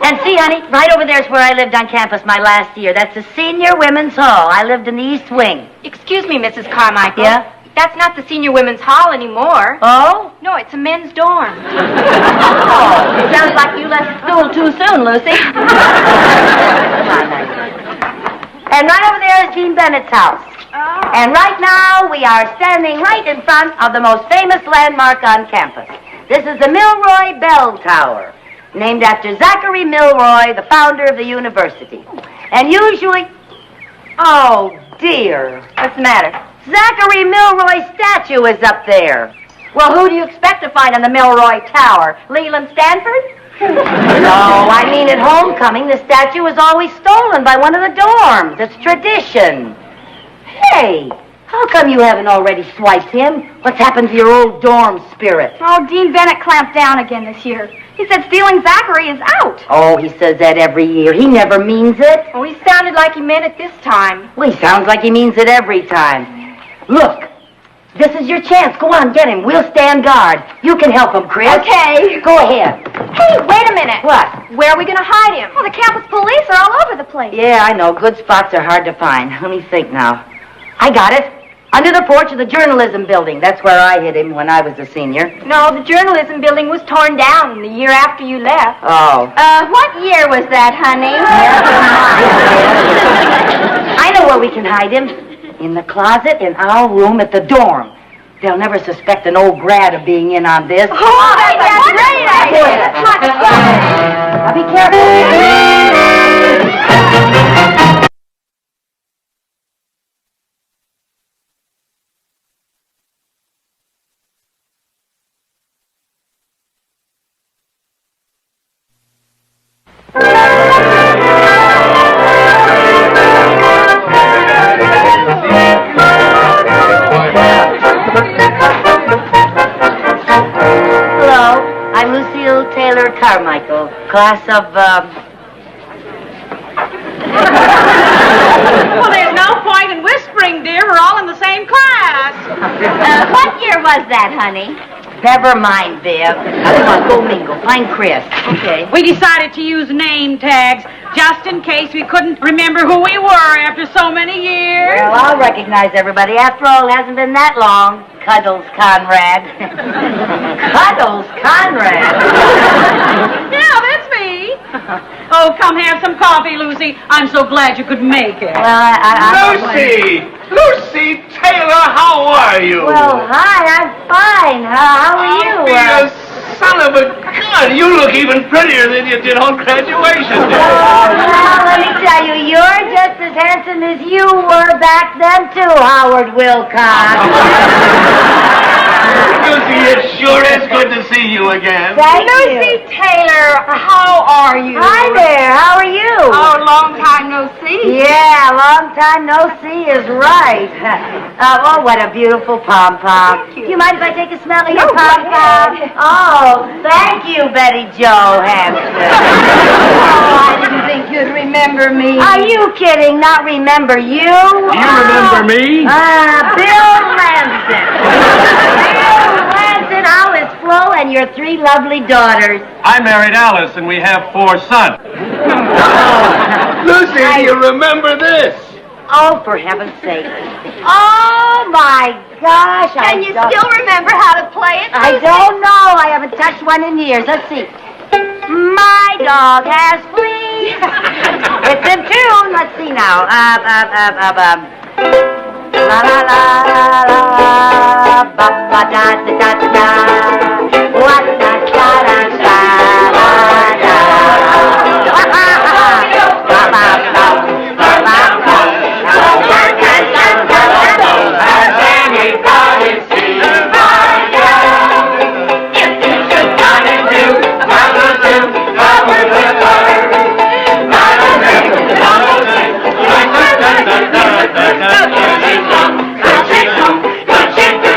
And see, honey, right over there is where I lived on campus my last year. That's the Senior Women's Hall. I lived in the East Wing. Excuse me, Mrs. Carmichael. Yeah? That's not the Senior Women's Hall anymore. Oh? No, it's a men's dorm. Oh, it sounds like you left school too soon, Lucy. Come on, honey. And right over there is Dean Bennett's house. Oh. And right now, we are standing right in front of the most famous landmark on campus. This is the Milroy Bell Tower, named after Zachary Milroy, the founder of the university. And usually... Oh, dear. What's the matter? Zachary Milroy's statue is up there. Well, who do you expect to find on the Milroy Tower? Leland Stanford? No, I mean at homecoming, the statue was always stolen by one of the dorms. It's tradition. Hey, how come you haven't already swiped him? What's happened to your old dorm spirit? Oh, Dean Bennett clamped down again this year. He said stealing Zachary is out. Oh, he says that every year. He never means it. Oh, he sounded like he meant it this time. Well, he sounds like he means it every time. Look, this is your chance. Go on, get him. We'll stand guard. You can help him, Chris. Okay. Go ahead. Hey, wait a minute. What? Where are we going to hide him? Well, the campus police are all over the place. Yeah, I know. Good spots are hard to find. Let me think now. I got it. Under the porch of the journalism building. That's where I hid him when I was a senior. No, the journalism building was torn down the year after you left. Oh. What year was that, honey? I know where we can hide him. In the closet in our room at the dorm. They'll never suspect an old grad of being in on this. Oh, that's a great idea. Now be careful. Carmichael, class of, Well, there's no point in whispering, dear. We're all in the same class. What year was that, honey? Never mind, Viv. Come on, go mingle. Find Chris. Okay. We decided to use name tags just in case we couldn't remember who we were after so many years. Well, I'll recognize everybody. After all, it hasn't been that long. Cuddles Conrad. Cuddles Conrad. Yeah, that's me. Oh, come have some coffee, Lucy. I'm so glad you could make it. Well, I Lucy Taylor, how are you? Well, hi, I'm fine. How are you? You son of a gun. You look even prettier than you did on graduation day. Oh, well, let me tell you, you're just as handsome as you were back then, too, Howard Wilcox. Lucy, it sure is good to see you again. Thank Lucy you. Taylor, how are you? Hi there, how are you? Oh, long time no see. Yeah, long time no see is right. Oh, what a beautiful pom-pom. Thank you. Do you mind if I take a smell of your pom-pom? Oh, thank you, Betty Jo Hampton. Oh, I didn't think you'd remember me. Are you kidding? Not remember you? You remember me? Bill Lanston. Bill Lanston, how is Flo and your three lovely daughters? I married Alice, and we have 4 sons. Lucy, do you remember this? Oh, for heaven's sake. Oh, my gosh. Can you still remember how to play it? I don't know. I haven't touched one in years. Let's see. My dog has fleas. It's in tune. Let's see now. La la la la la ba ba da da da da da wa da da da da da da. Has anybody seen my girl? If you should run into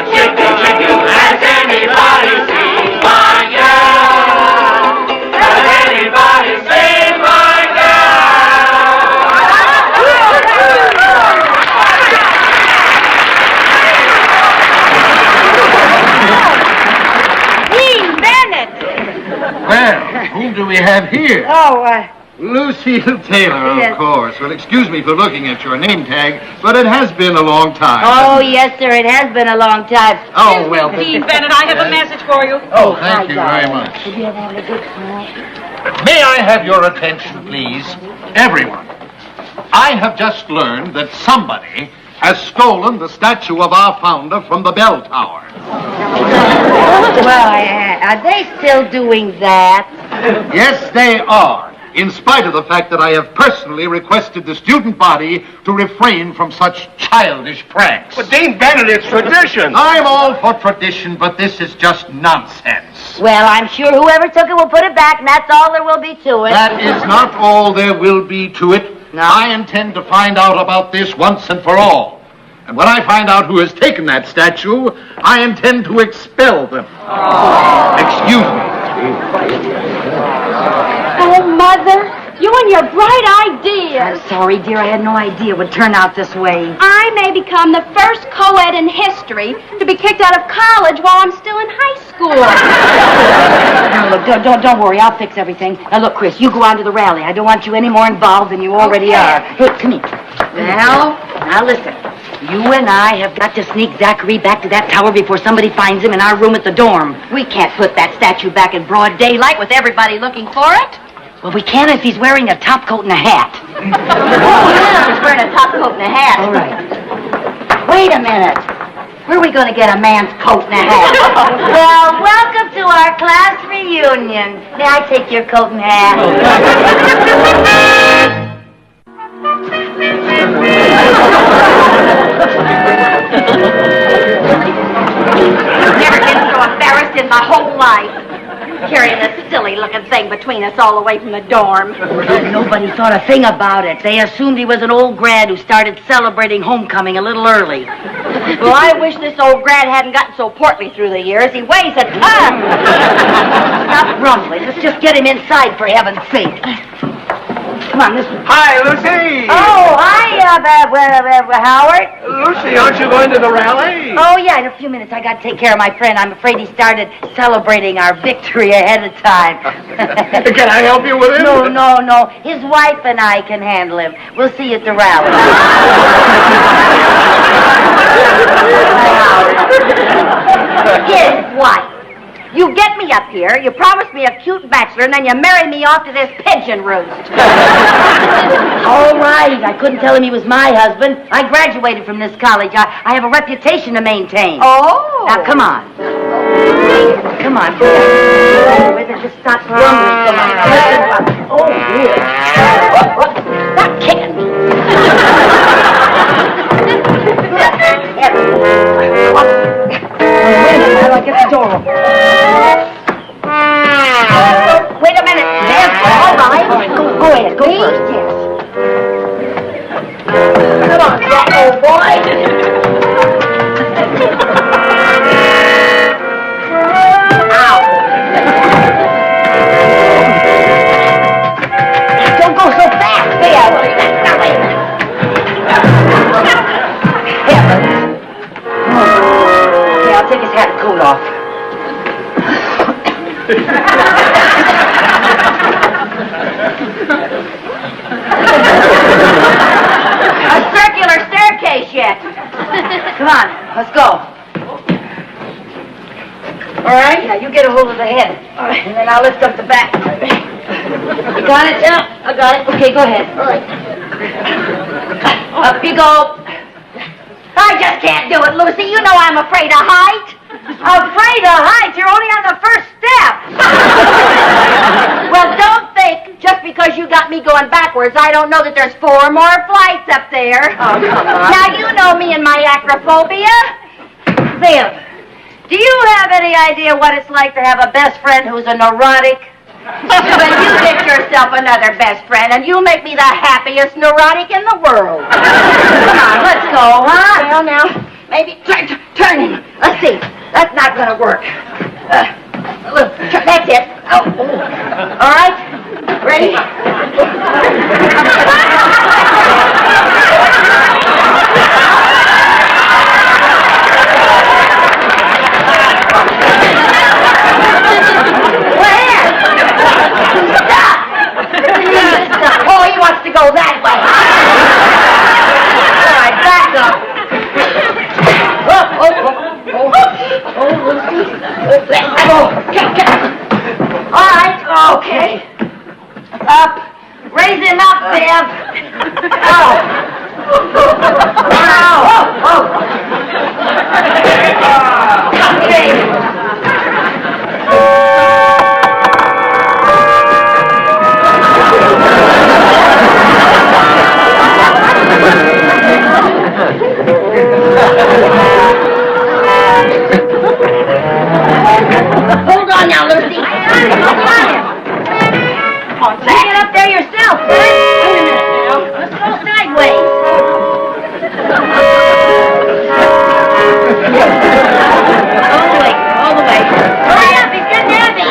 Has anybody seen my girl? Has anybody seen my Dean Bennett. Well, whom do we have here? Oh, Lucy Taylor, Yes. of course. Well, excuse me for looking at your name tag, but it has been a long time. oh, yes, sir. It has been a long time. Oh, well. Dean Bennett, I have a message for you. Oh, thank you very much. Have you ever having a good time? May I have your attention, please? Everyone. I have just learned that somebody has stolen the statue of our founder from the bell tower. Well, are they still doing that? Yes, they are. In spite of the fact that I have personally requested the student body to refrain from such childish pranks. But Dean Bennett, it's tradition. I'm all for tradition, but this is just nonsense. Well, I'm sure whoever took it will put it back, and that's all there will be to it. That is not all there will be to it. No. I intend to find out about this once and for all. And when I find out who has taken that statue, I intend to expel them. Excuse me. Oh, Mother, you and your bright ideas. I'm sorry, dear. I had no idea it would turn out this way. I may become the first co-ed in history to be kicked out of college while I'm still in high school. Now, look, don't worry. I'll fix everything. Now, look, Chris, you go on to the rally. I don't want you any more involved than you already are. Hey, come here. Well, now listen. You and I have got to sneak Zachary back to that tower before somebody finds him in our room at the dorm. We can't put that statue back in broad daylight with everybody looking for it. Well, we can if he's wearing a top coat and a hat. He's wearing a top coat and a hat. All right. Wait a minute. Where are we going to get a man's coat and a hat? Well, welcome to our class reunion. May I take your coat and hat? Never been so embarrassed in my whole life. Carrying this silly-looking thing between us all the way from the dorm. Nobody thought a thing about it. They assumed he was an old grad who started celebrating homecoming a little early. Well, I wish this old grad hadn't gotten so portly through the years. He weighs a ton. Stop grumbling. Let's just get him inside, for heaven's sake. Come on, listen. Hi, Lucy. Oh, hi, Howard. Lucy, aren't you going to the rally? Oh, yeah, in a few minutes. I got to take care of my friend. I'm afraid he started celebrating our victory ahead of time. Can I help you with it? No. His wife and I can handle him. We'll see you at the rally. His wife. You get me up here, you promise me a cute bachelor, and then you marry me off to this pigeon roost. All right. I couldn't tell him he was my husband. I graduated from this college. I have a reputation to maintain. Oh. Now, come on. Come on. Just stop grumbling so much. Oh, dear. Stop kicking me. Wait a minute. How do I get the door open? Wait a minute. Yes, all right. Go ahead. Go first. Yes. Come on, Jack, old boy. Don't go so fast, there. Now, wait a minute. Heavens. Okay, I'll take his hat and coat off. Come on, let's go. All right, now you get a hold of the head. All right, and then I'll lift up the back. You got it? Yeah, I got it. Okay, go ahead. All right. Up you go. I just can't do it, Lucy. You know I'm afraid of height. Afraid of heights? You're only on the first step. Well, don't think just because you got me going backwards, I don't know that there's 4 more flights up there. Oh, come on. Now, you know me and my acrophobia. Viv, do you have any idea what it's like to have a best friend who's a neurotic? Well, you get yourself another best friend, and you make me the happiest neurotic in the world. Come on, let's go, huh? Well, now, maybe turn him. Let's see. That's not going to work. That's it. Oh. All right. Ready? Oh, he wants to go that way. All right, back up. Lucy. All right, okay. Up. Raise him up, Viv. Oh. Okay. Hold on now, Lucy. Get up there yourself. Wait a minute now. Let's go sideways. All the way. Hurry up, he's getting heavy.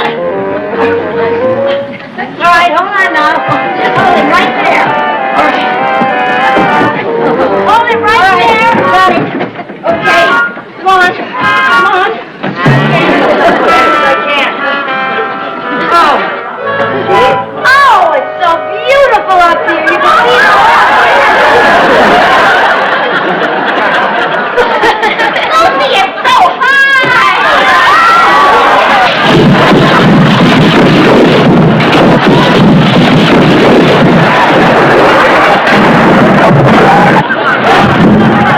All right, hold on now. Just hold him right there. All right. Hold him right there. Got it. Okay. Come on. Come on. I can't. Oh. Oh, it's so beautiful up here. You can see the Lucy, it's so high.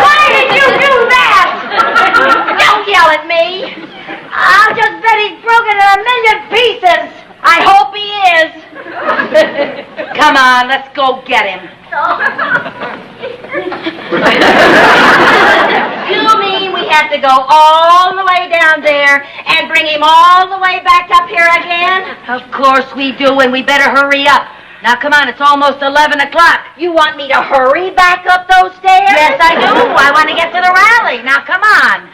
Why did you do that? Don't yell at me. I'll just bet he's broken in a million pieces. I hope he is. Come on, let's go get him. You mean we have to go all the way down there and bring him all the way back up here again? Of course we do, and we better hurry up. Now, come on, it's almost 11 o'clock. You want me to hurry back up those stairs? Yes, I do. I want to get to the rally. Now, come on.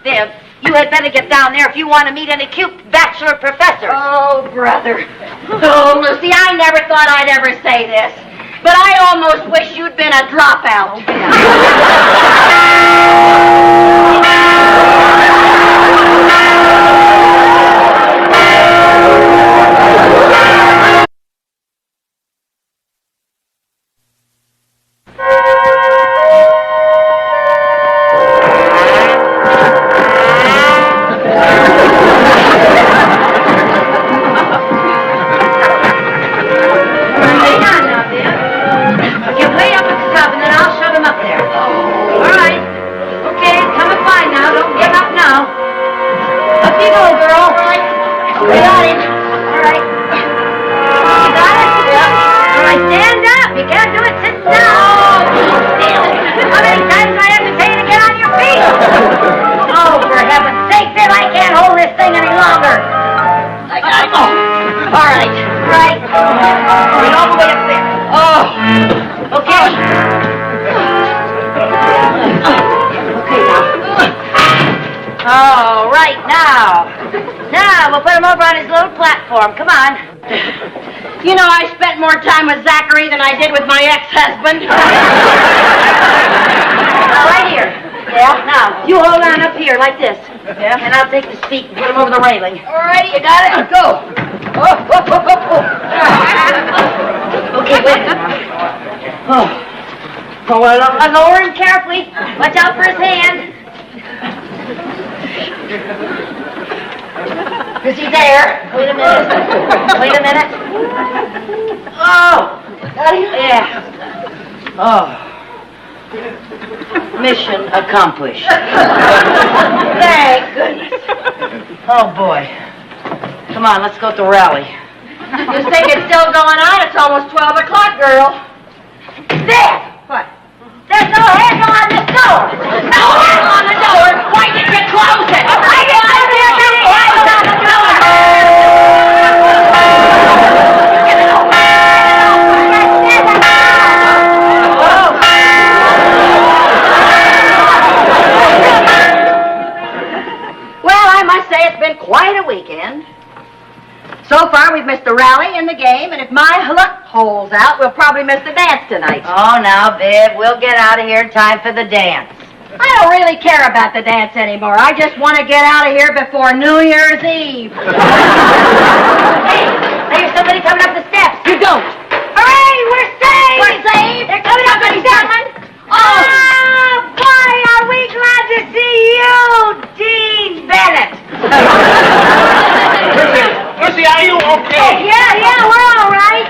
Viv, you had better get down there if you want to meet any cute bachelor professors. Oh, brother. Oh, Lucy, I never thought I'd ever say this, but I almost wish you'd been a dropout. Come on. You know, I spent more time with Zachary than I did with my ex-husband. Right here. Yeah? Now, you hold on up here like this. Yeah? And I'll take the seat and put him over the railing. All righty, you got it? Go. Okay, wait a minute. Oh, well, I'll lower him carefully. Watch out for his hand. Is he there? Wait a minute. Wait a minute. Oh! Yeah. Oh. Mission accomplished. Thank goodness. Oh, boy. Come on, let's go to the rally. You think it's still going on? It's almost 12 o'clock, girl. There! What? There's no handle on this door! No handle on the door! Why did you close it? Why did you close on the door? Well, I must say it's been quite a weekend. So far, we've missed the rally and the game, and if my luck holds out, we'll probably miss the dance tonight. Oh, now, Viv, we'll get out of here in time for the dance. I don't really care about the dance anymore. I just want to get out of here before New Year's Eve. Hey, there's somebody coming up the steps. You don't. Hooray, we're saved! We're saved? They're coming up the steps. Oh, boy, are we glad to see you, Dean Bennett. Lucy, are you okay? Yeah, we're all right.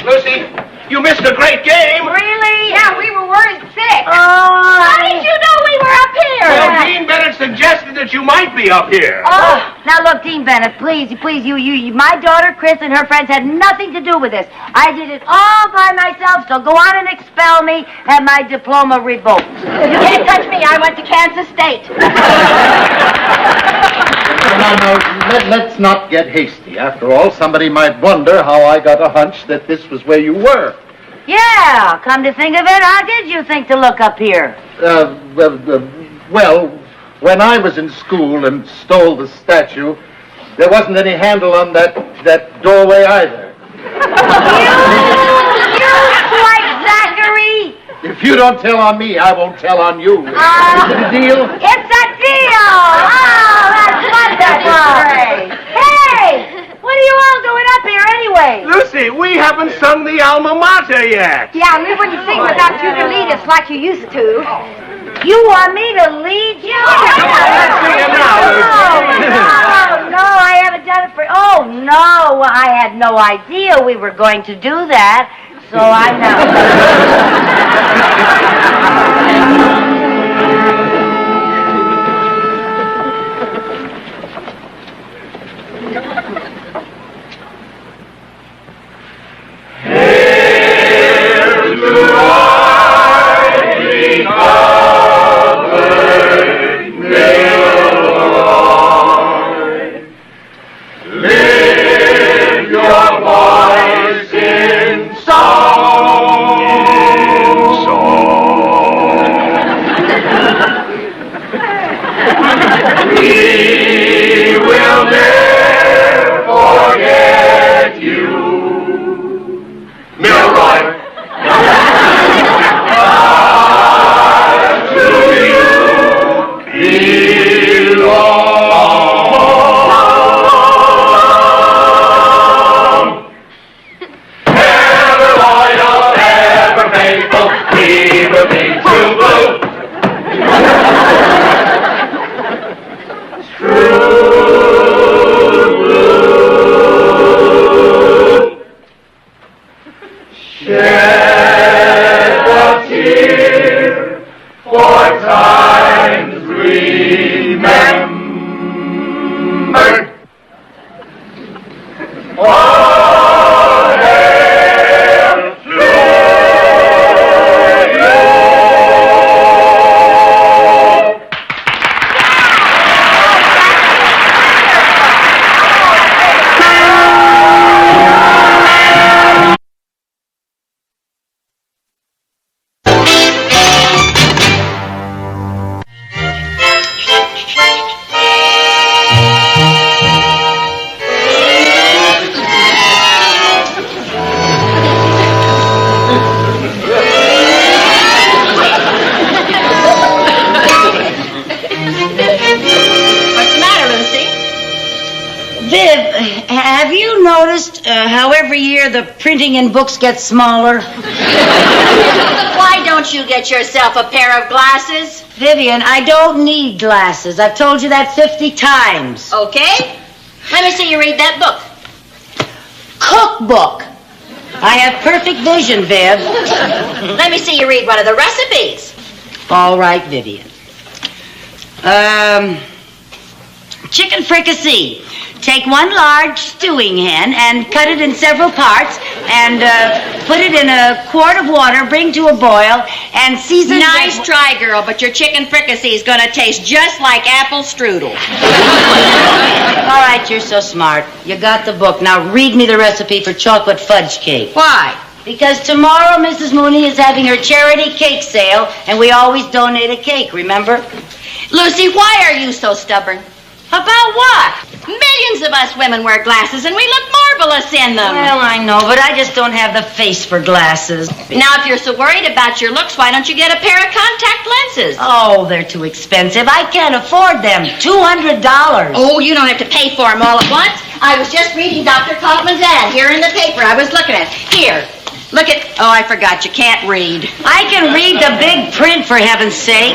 Lucy, you missed a great game. Really? Yeah, we were worried sick. How did you know we were up here? Well, Dean Bennett suggested that you might be up here. Oh, now look, Dean Bennett, please, you, my daughter Chris and her friends had nothing to do with this. I did it all by myself, so go on and expel me and my diploma revoked. You can't touch me. I went to Kansas State. No, let's not get hasty. After all, somebody might wonder how I got a hunch that this was where you were. Yeah, come to think of it, how did you think to look up here? Well, when I was in school and stole the statue, there wasn't any handle on that doorway either. You slight Zachary! If you don't tell on me, I won't tell on you. Is it a deal? It's a deal! Oh, that's wonderful! Hey! What are you all doing up here anyway? Lucy, we haven't sung the alma mater yet. Yeah, and we wouldn't sing without you to lead us like you used to. You want me to lead you? Let's sing it now, Lucy. No, I haven't done it for... Oh, no, I had no idea we were going to do that, so I know. Have you noticed how every year the printing in books gets smaller? Why don't don't you get yourself a pair of glasses? Vivian, I don't need glasses. I've told you that 50 times. Okay. Let me see you read that book. Cookbook. I have perfect vision, Viv. Let me see you read one of the recipes. All right, Vivian. Chicken fricassee. Take one large stewing hen and cut it in several parts and put it in a quart of water, bring to a boil, and season... Nice try, girl, but your chicken fricassee is going to taste just like apple strudel. All right, you're so smart. You got the book. Now read me the recipe for chocolate fudge cake. Why? Because tomorrow Mrs. Mooney is having her charity cake sale, and we always donate a cake, remember? Lucy, why are you so stubborn? About what? Millions of us women wear glasses, and we look marvelous in them. Well, I know, but I just don't have the face for glasses. Now, if you're so worried about your looks, why don't you get a pair of contact lenses? Oh, they're too expensive. I can't afford them. $200. Oh, you don't have to pay for them all at once. I was just reading Dr. Kaufman's ad here in the paper. I was looking at it. Here. Look at... Oh, I forgot. You can't read. I can read the big print, for heaven's sake.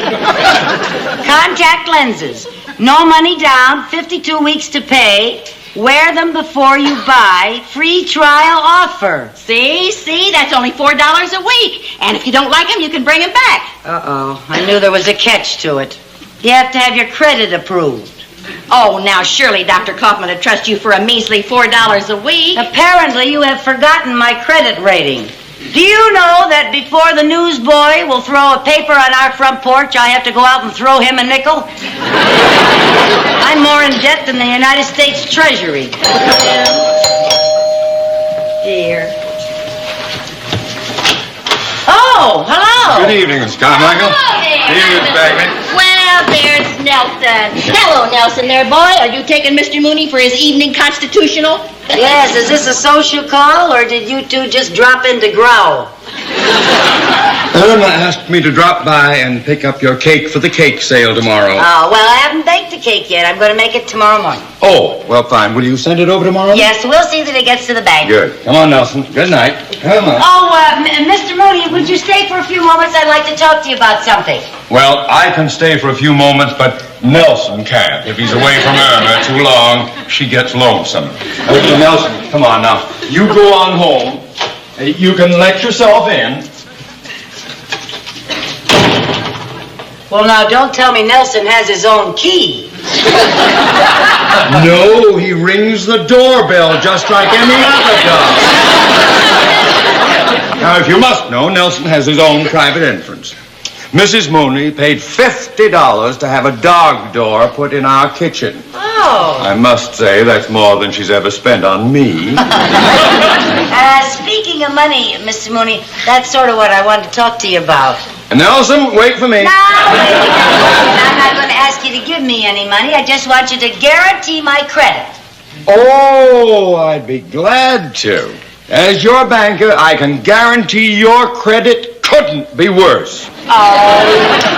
Contact lenses. No money down, 52 weeks to pay. Wear them before you buy. Free trial offer. See? That's only $4 a week. And if you don't like them, you can bring them back. Uh-oh. I knew there was a catch to it. You have to have your credit approved. Oh, now surely Dr. Kaufman would trust you for a measly $4 a week. Apparently you have forgotten my credit rating. Do you know that before the newsboy will throw a paper on our front porch, I have to go out and throw him a nickel? I'm more in debt than the United States Treasury. Dear. Oh, hello. Good evening, Miss Carmichael. Here, Miss Bagman. Well, there's Nelson. Hello, Nelson there, boy. Are you taking Mr. Mooney for his evening constitutional? Yes, is this a social call, or did you two just drop in to growl? Irma asked me to drop by and pick up your cake for the cake sale tomorrow. Oh, well, I haven't baked the cake yet. I'm going to make it tomorrow morning. Oh, well, fine. Will you send it over tomorrow? Yes, we'll see that it gets to the bank. Good. Come on, Nelson. Good night. Come on. Oh, Mr. Mooney, would you stay for a few moments? I'd like to talk to you about something. Well, I can stay for a few moments, but Nelson can't. If he's away from Irma too long, she gets lonesome. Nelson, come on now. You go on home. You can let yourself in. Well, now, don't tell me Nelson has his own key. No, he rings the doorbell just like any other dog. Now, if you must know, Nelson has his own private entrance. Mrs. Mooney paid $50 to have a dog door put in our kitchen. Oh. I must say that's more than she's ever spent on me. Speaking of money, Mr. Mooney, that's sort of what I wanted to talk to you about. Nelson, wait for me. No, I'm not going to ask you to give me any money. I just want you to guarantee my credit. Oh, I'd be glad to. As your banker, I can guarantee your credit couldn't be worse. Oh,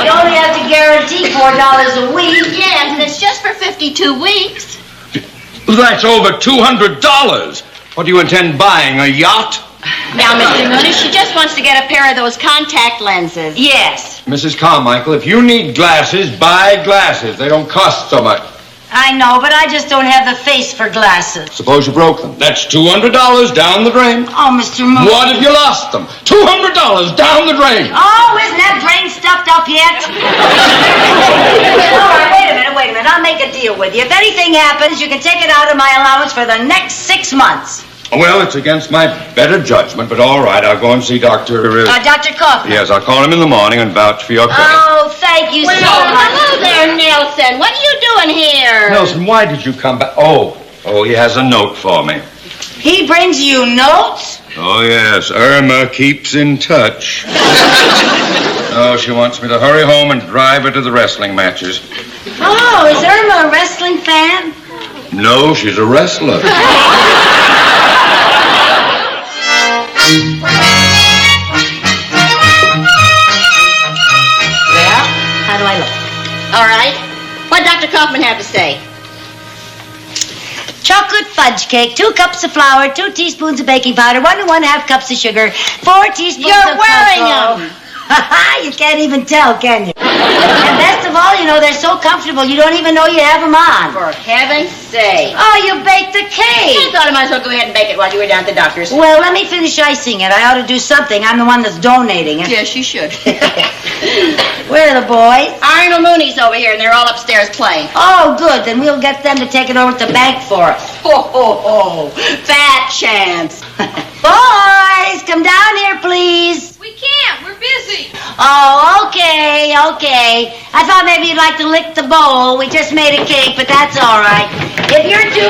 you only have to guarantee $4 a week. Yes, and it's just for 52 weeks. That's over $200. What do you intend buying, a yacht? Now, Mr. Mooney, she just wants to get a pair of those contact lenses. Yes. Mrs. Carmichael, if you need glasses, buy glasses. They don't cost so much. I know, but I just don't have the face for glasses. Suppose you broke them. That's $200 down the drain. Oh, Mr. Mooney. What if you lost them? $200 down the drain. Oh, isn't that drain stuffed up yet? All right, wait a minute. I'll make a deal with you. If anything happens, you can take it out of my allowance for the next 6 months. Well, it's against my better judgment, but all right, I'll go and see Dr. Dr. Kaufman. Yes, I'll call him in the morning and vouch for your credit. Oh, thank you so much. Hello there, Nelson. What are you doing here? Nelson, why did you come back? Oh, he has a note for me. He brings you notes? Oh, yes, Irma keeps in touch. Oh, she wants me to hurry home and drive her to the wrestling matches. Oh, is Irma a wrestling fan? No, she's a wrestler. Well, how do I look? All right. What did Dr. Kaufman have to say? Chocolate fudge cake, 2 cups of flour, 2 teaspoons of baking powder, 1 1/2 cups of sugar, 4 teaspoons You're of wearing cocoa. them. You can't even tell, can you? And best of all, they're so comfortable, you don't even know you have them on. For heaven's sake. Oh, you baked the cake. I thought I might as well go ahead and bake it while you were down at the doctor's. Well, let me finish icing it. I ought to do something. I'm the one that's donating it. Yes, you should. Where are the boys? Arnold Mooney's over here, and they're all upstairs playing. Oh, good. Then we'll get them to take it over to the bank for us. Oh, fat chance. Boys, come down here, please. We can't. We're busy. Oh, okay. I thought maybe you'd like to lick the bowl. We just made a cake, but that's all right. If you're too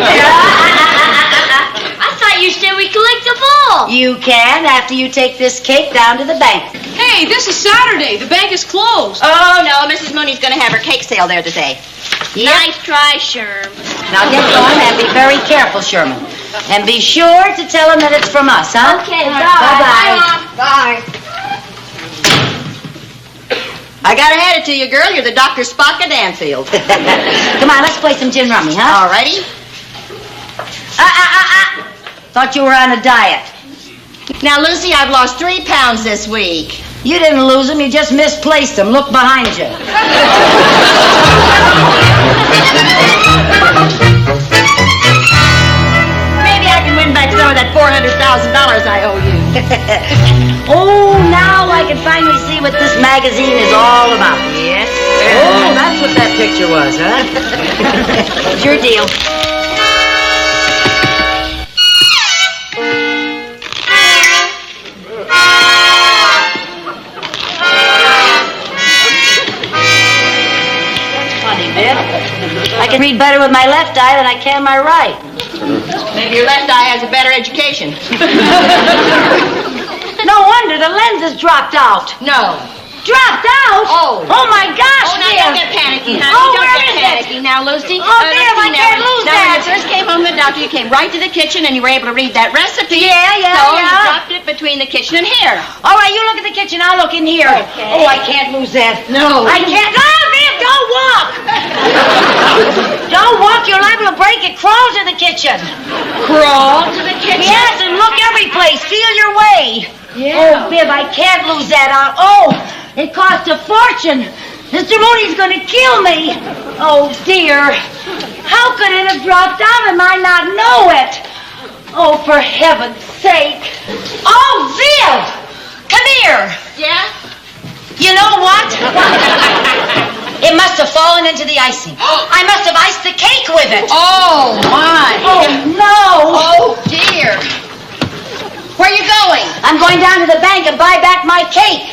I thought you said we could lick the bowl. You can after you take this cake down to the bank. Hey, this is Saturday. The bank is closed. Oh, no, Mrs. Mooney's going to have her cake sale there today. Nice try, Sherm. Now get going and be very careful, Sherman. And be sure to tell him that it's from us, huh? Okay, Bye-bye. Bye. I gotta hand it to you, girl. You're the Dr. Spock of Danfield. Come on, let's play some gin rummy, huh? All righty. Thought you were on a diet. Now, Lucy, I've lost 3 pounds this week. You didn't lose them, you just misplaced them. Look behind you. Maybe I can win back some of that $400,000 I owe you. Oh, now I can finally see what this magazine is all about. Yes, Oh, that's what that picture was, huh? It's your deal. Funny, Viv. I can read better with my left eye than I can my right. Maybe your left eye has a better education. No wonder the lens has dropped out. No. Dropped out? Oh. Oh, my gosh, Oh, now Viv. don't get panicky, honey. Oh, don't where get is panicky it? now, Lucy. Oh, Viv, let's I see can't now. lose Now, that. when you first came home from the doctor, you came right to the kitchen and you were able to read that recipe. Yeah. So you dropped it between the kitchen and here. All right, you look at the kitchen, I'll look in here. Okay. Oh, I can't lose that. No. I can't. Oh, Viv, don't walk. Don't walk, you're liable to break it. Crawl to the kitchen. Crawl to the kitchen? Yes, and look every place. Feel your way. Yeah. Oh, Viv, I can't lose that out. Oh, it cost a fortune. Mr. Mooney's going to kill me. Oh, dear. How could it have dropped out and I not know it? Oh, for heaven's sake. Oh, Viv! Come here. Yeah? You know what? It must have fallen into the icing. I must have iced the cake with it. Oh, my. Oh, no. Oh, dear. Where are you going? I'm going down to the bank and buy back my cake.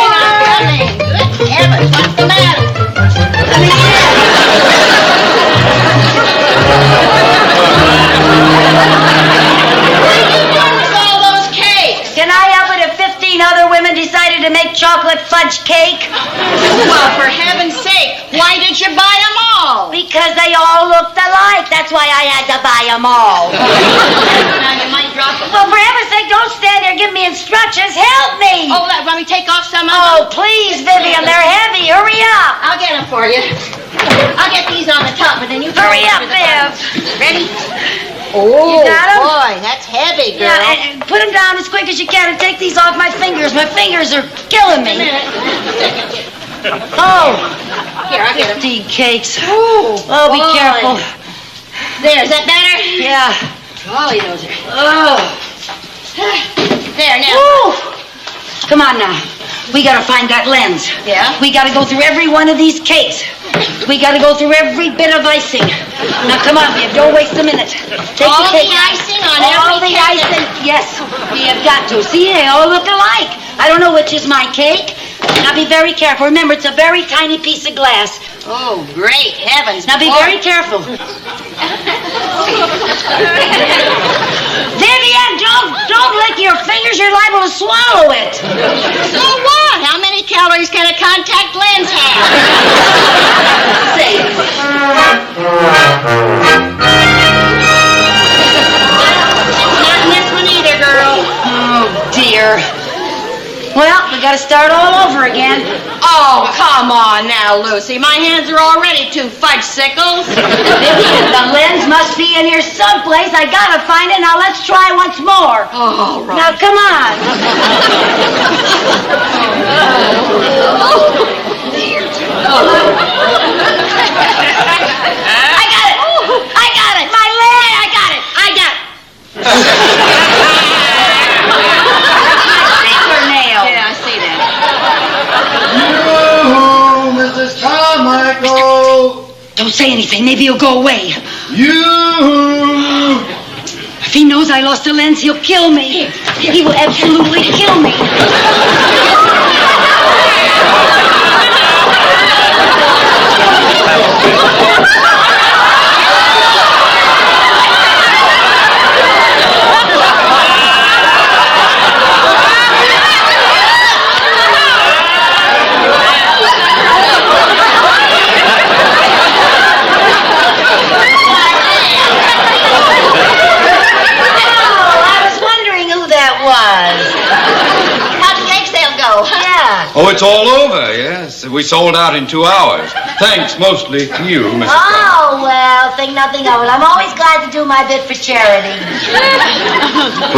I'm coming. Good heavens, what's the matter? What are you doing with all those cakes? Can I help it if 15 other women decided to make chocolate fudge cake? Well, for heaven's sake, why did you buy them all? Because they all looked alike. That's why I had to buy them all. Now you might drop them. Well, for heaven's sake, don't stand there and give me instructions. Help me. Oh, let me take off some of Oh, them? please, Vivian, they're heavy. Hurry up. I'll get them for you. I'll get these on the top, and then you Hurry throw up, them over the Viv. bottom. Ready? Oh, You got 'em? boy, that's heavy, girl. Yeah, and put them down as quick as you can and take these off my fingers. My fingers are killing Wait a me. minute. Oh, Here, I'll get them. 15 cakes. Oh, Oh, be boy. careful. There, is that better? Yeah. Golly, those are... Oh. There, now. Woo. Come on now. We gotta find that lens. Yeah? We gotta go through every one of these cakes. We gotta go through every bit of icing. Now come on, Viv, don't waste a minute. Take All the cake. the icing on all every the cake? icing. Yes, we have got to. See, they all look alike. I don't know which is my cake. Now be very careful. Remember, it's a very tiny piece of glass. Oh, great heavens. Now be boy. very careful. Vivian, don't lick your fingers. You're liable to swallow it. So what? How many calories can a contact lens have? See. Not in this one either, girl. Oh, dear. Well, we gotta start all over again. Oh, Oh, come on now, Lucy. My hands are already two fudge-sickles. The lens must be in here someplace. I gotta find it. Now let's try once more. Oh, right. Now come on. I got it. My leg. I got it. Yeah, I see that. You, Mrs. Carmichael. Don't say anything. Maybe he'll go away. You. If he knows I lost a lens, he'll kill me. He will absolutely kill me. Oh, it's all over, yes. We sold out in 2 hours. Thanks mostly to you, Mrs. Oh, well, think nothing of it. I'm always glad to do my bit for charity.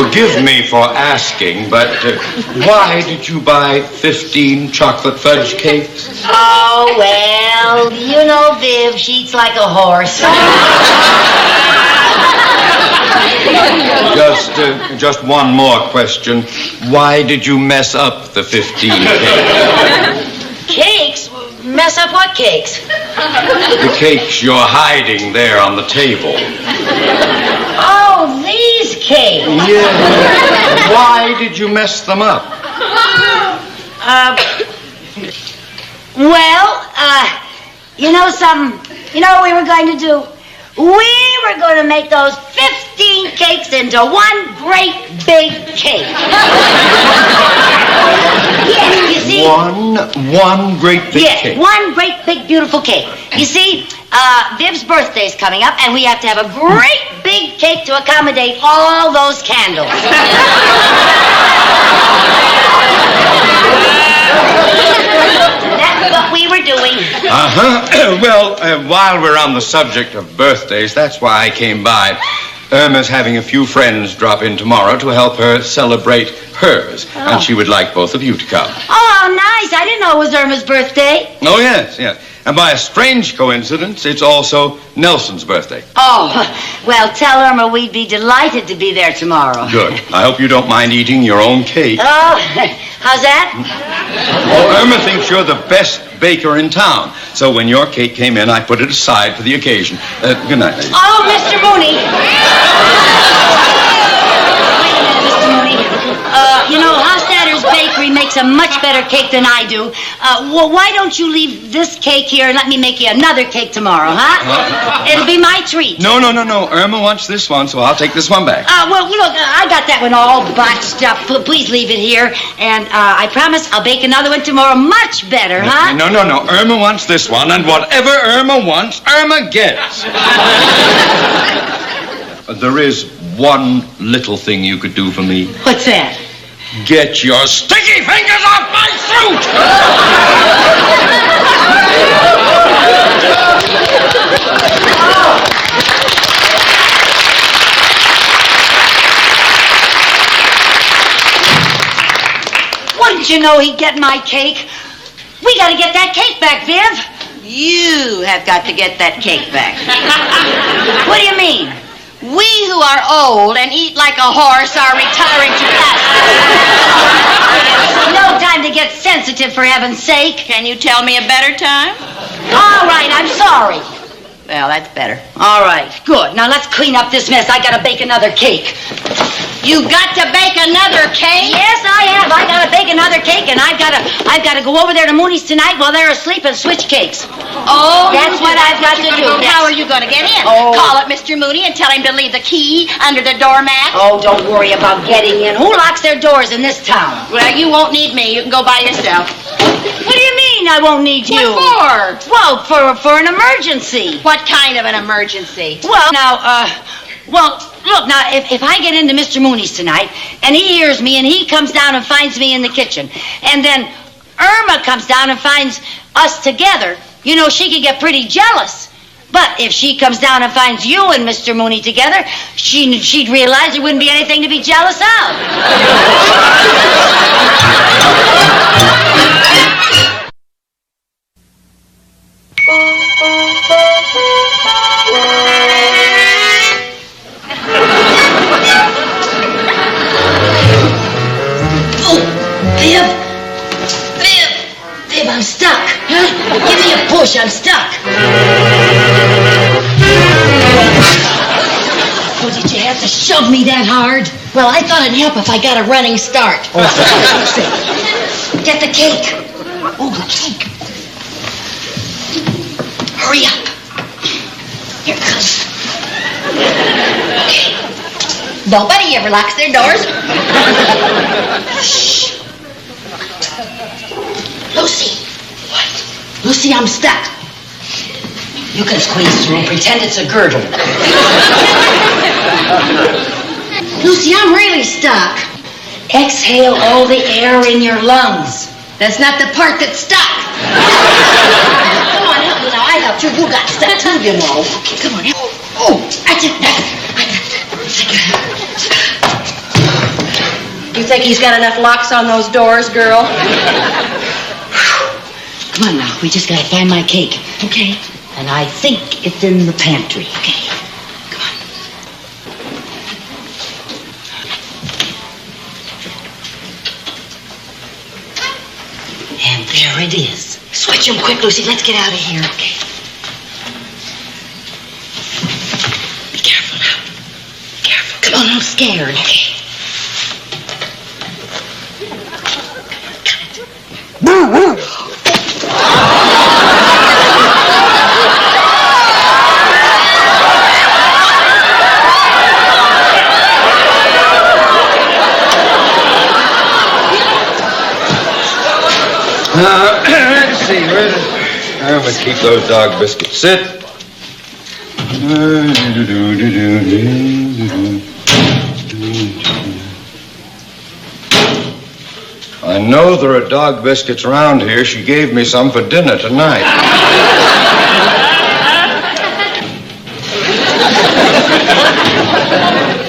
Forgive me for asking, but why did you buy 15 chocolate fudge cakes? Oh, well, you know Viv, she eats like a horse. Just one more question. Why did you mess up the 15 cakes? Cakes? Mess up what cakes? The cakes you're hiding there on the table. Oh, these cakes. Yeah. Why did you mess them up? You know something? You know what we were going to do? We were going to make those 15 cakes into one great big cake. Yes, you see? One great big cake. Yes, one great big beautiful cake. You see, Viv's birthday's coming up, and we have to have a great big cake to accommodate all those candles. That's what we were doing. Well, while we're on the subject of birthdays, that's why I came by. Irma's having a few friends drop in tomorrow to help her celebrate hers, and she would like both of you to come. Oh, nice. I didn't know it was Irma's birthday. Oh, yes. And by a strange coincidence, it's also Nelson's birthday. Oh, well, tell Irma we'd be delighted to be there tomorrow. Good. I hope you don't mind eating your own cake. Oh, how's that? Oh, Irma thinks you're the best baker in town. So when your cake came in, I put it aside for the occasion. Good night, ladies. Oh, Mr. Mooney. You know, Hofstadter's Bakery makes a much better cake than I do. Well, why don't you leave this cake here and let me make you another cake tomorrow, huh? It'll be my treat. No. Irma wants this one, so I'll take this one back. Well, look, I got that one all botched up. Please leave it here. And I promise I'll bake another one tomorrow much better, huh? No. Irma wants this one, and whatever Irma wants, Irma gets. There is one little thing you could do for me. What's that? Get your sticky fingers off my suit! Wouldn't you know he'd get my cake? We gotta get that cake back, Viv. You have got to get that cake back. What do you mean? We who are old and eat like a horse are retiring to pasture. No time to get sensitive, for heaven's sake. Can you tell me a better time? All right, I'm sorry. Well, that's better. All right, good. Now let's clean up this mess. I gotta bake another cake. You got to bake another cake? Yes, I have. I gotta bake another cake, and I've gotta go over there to Mooney's tonight while they're asleep and switch cakes. Oh, that's what I've got to do. How are you going to get in? Oh. Call up Mr. Mooney and tell him to leave the key under the doormat? Oh, don't worry about getting in. Who locks their doors in this town? Well, you won't need me. You can go by yourself. What do you mean I won't need you? What for? Well, for an emergency. What kind of an emergency? Well, look, now, if I get into Mr. Mooney's tonight, and he hears me, and he comes down and finds me in the kitchen, and then Irma comes down and finds us together, you know, she could get pretty jealous. But if she comes down and finds you and Mr. Mooney together, she'd realize there wouldn't be anything to be jealous of. Viv, I'm stuck. Huh? Give me a push, I'm stuck. Oh, did you have to shove me that hard? Well, I thought it'd help if I got a running start. Oh, get the cake. Oh, the cake. Hurry up. Here it comes. Okay. Nobody ever locks their doors. Shh. Lucy. What? Lucy, I'm stuck. You can squeeze through and pretend it's a girdle. Lucy, I'm really stuck. Exhale all the air in your lungs. That's not the part that's stuck. Come on, help me now. I helped you. You got stuck too, you know. Okay, come on. Oh, that's it. You think he's got enough locks on those doors, girl? Come on now, we just gotta find my cake. Okay. And I think it's in the pantry. Okay. Come on. And there it is. Switch them quick, Lucy. Let's get out of here. Okay. Be careful now. Be careful. Come on, I'm scared. Okay. Let's see, I'm gonna keep those dog biscuits. Sit. I know there are dog biscuits around here. She gave me some for dinner tonight.